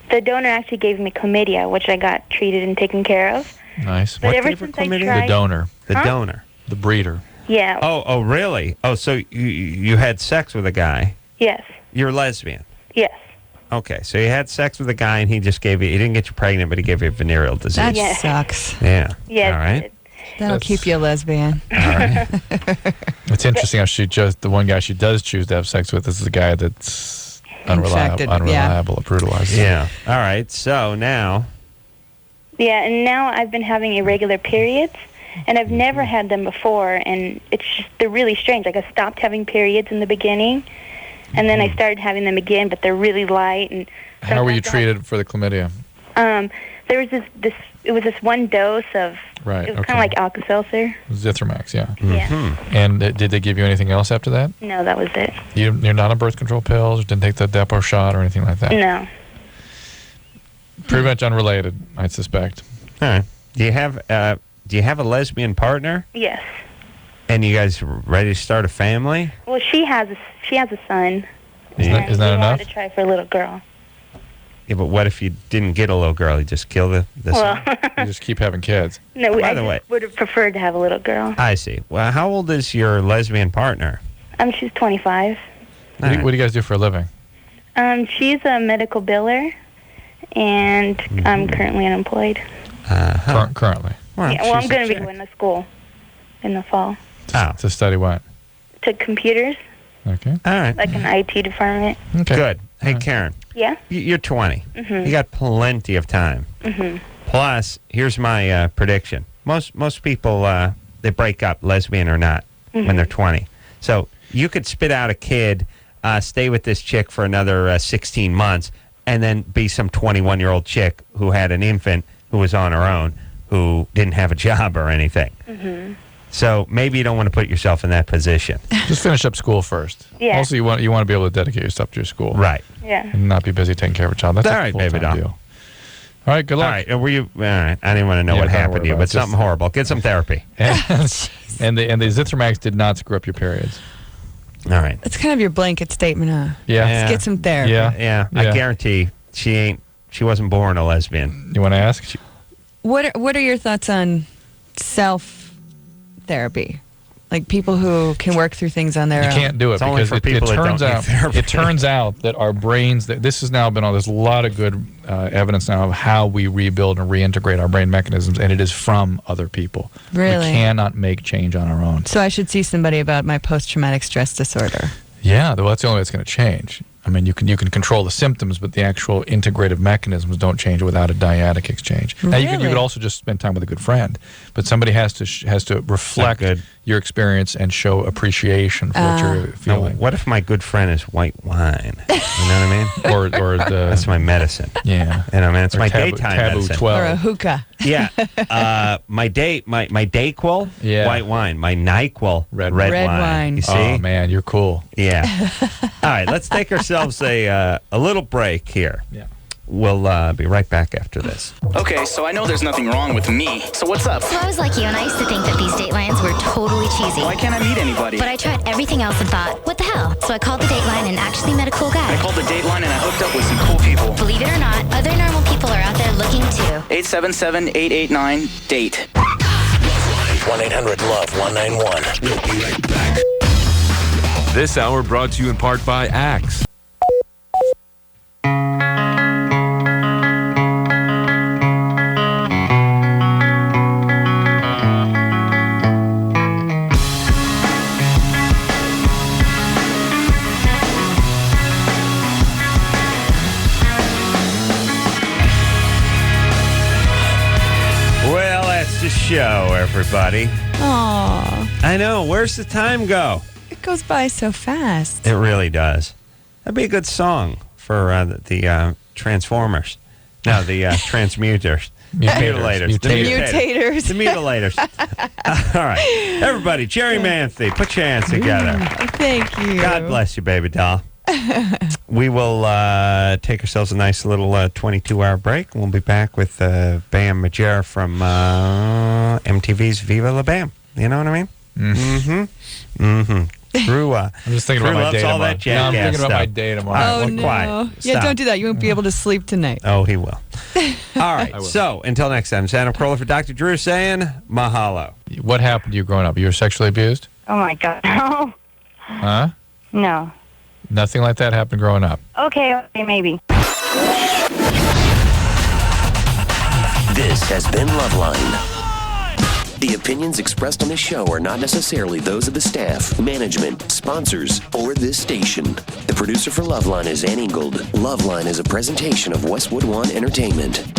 the donor actually gave me chlamydia, which I got treated and taken care of. Nice. But ever since I tried... The donor. The donor. The breeder. Yeah. Oh, really? Oh, so you had sex with a guy? Yes. You're lesbian? Yes. Okay, so you had sex with a guy and he didn't get you pregnant, but he gave you a venereal disease. That sucks. Yeah. Yes. All right. That'll keep you a lesbian. All right. It's interesting how the one guy she does choose to have sex with is the guy that's infected. Unreliable, brutalized. Yeah. All right. So now. Yeah, and now I've been having irregular periods, and I've never had them before, and they're really strange. Like, I stopped having periods in the beginning, and then I started having them again, but they're really light. And how were you treated for the chlamydia? There was this one dose of, right, it was kind of like Alka-Seltzer. Zithromax, yeah. Yeah. And did they give you anything else after that? No, that was it. You're not on birth control pills, or didn't take the Depo shot or anything like that? No. Pretty much unrelated, I suspect. All right. Do you have a lesbian partner? Yes. And you guys ready to start a family? Well, she has a son. Isn't that we enough? wanted to try for a little girl. Yeah, but what if you didn't get a little girl? You just kill the Well, You just keep having kids. no, By I the way- just would have preferred to have a little girl. I see. Well, how old is your lesbian partner? She's 25. What do you guys do for a living? She's a medical biller, and I'm currently unemployed. Currently. Yeah, I'm going to be going to school in the fall. To study what? To computers, Okay. All right. like an IT department. Okay. Good. Hey, Karen. Yeah? You're 20. Mhm. You got plenty of time. Mhm. Plus, here's my prediction. Most people, they break up, lesbian or not, when they're 20. So you could spit out a kid, stay with this chick for another 16 months, and then be some 21-year-old chick who had an infant who was on her own, who didn't have a job or anything. Mhm. So maybe you don't want to put yourself in that position. Just finish up school first. Yeah. Also, you want to be able to dedicate yourself to your school. Right. Yeah. And not be busy taking care of a child. That's All a right, full-time baby doll. deal. All right, good luck. All right. Were you? All right. I didn't want to know Yeah, what don't happened worry to you, about but it. something horrible. Get some therapy. And the Zithromax did not screw up your periods. All right. That's kind of your blanket statement, huh? Yeah. Let's get some therapy. Yeah. I guarantee she wasn't born a lesbian. You want to ask? What are your thoughts on self therapy? Like people who can work through things on their You own. can't do it It's only because for it people that turns don't need out therapy. it turns out that our brains. This has now been on. There's a lot of good evidence now of how we rebuild and reintegrate our brain mechanisms, and it is from other people. Really? We cannot make change on our own. So I should see somebody about my post-traumatic stress disorder. Yeah, well, that's the only way it's going to change. I mean, you can control the symptoms, but the actual integrative mechanisms don't change without a dyadic exchange. Now, you Really? could also just spend time with a good friend, but somebody has to reflect your experience and show appreciation for what you're Now, feeling. what if my good friend is white wine? You know what I mean? or the, That's my medicine. Yeah. You know, I mean, it's Or my taboo daytime 12. medicine. Or a hookah. Yeah. My Dayquil, Yeah. white wine. My NyQuil, red wine. You see? Oh man, you're cool. Yeah. All right, let's take ourselves a little break here. Yeah. We'll be right back after this. Okay, so I know there's nothing wrong with me. So what's up? So I was like you, and I used to think that these Datelines were totally cheesy. Why can't I meet anybody? But I tried everything else and thought, what the hell? So I called the Dateline and actually met a cool guy. I called the Dateline and I hooked up with some cool people. Believe it or not, other normal people are out there looking too. 877-889-DATE. 1-800-LOVE-191. We'll be right back. This hour brought to you in part by Axe. Well, that's the show, everybody. Aw, I know. Where's the time go? it goes by so fast. It really does. That'd be a good song for the Transformers. No, the Transmuters. Mutilators. The mutators. The mutilators. All right. Everybody, Jerri Manthey, put your hands together. Thank you. God bless you, baby doll. We will take ourselves a nice little 22-hour break. We'll be back with Bam Majera from MTV's Viva La Bam. You know what I mean? Mm-hmm. Mm-hmm. Drew, I'm just thinking about my loves day all tomorrow. that jackass I'm thinking about stuff. my day tomorrow. All right, Oh, well, no. quiet. Yeah, Stop. don't do that. You won't be able to sleep tonight. Oh, he will. All right. So, until next time, Adam Carolla for Dr. Drew saying mahalo. What happened to you growing up? You were sexually abused? Oh, my God. No. Huh? No. Nothing like that happened growing up. Okay, maybe. This has been LoveLine. The opinions expressed on this show are not necessarily those of the staff, management, sponsors, or this station. The producer for LoveLine is Ann Ingold. LoveLine is a presentation of Westwood One Entertainment.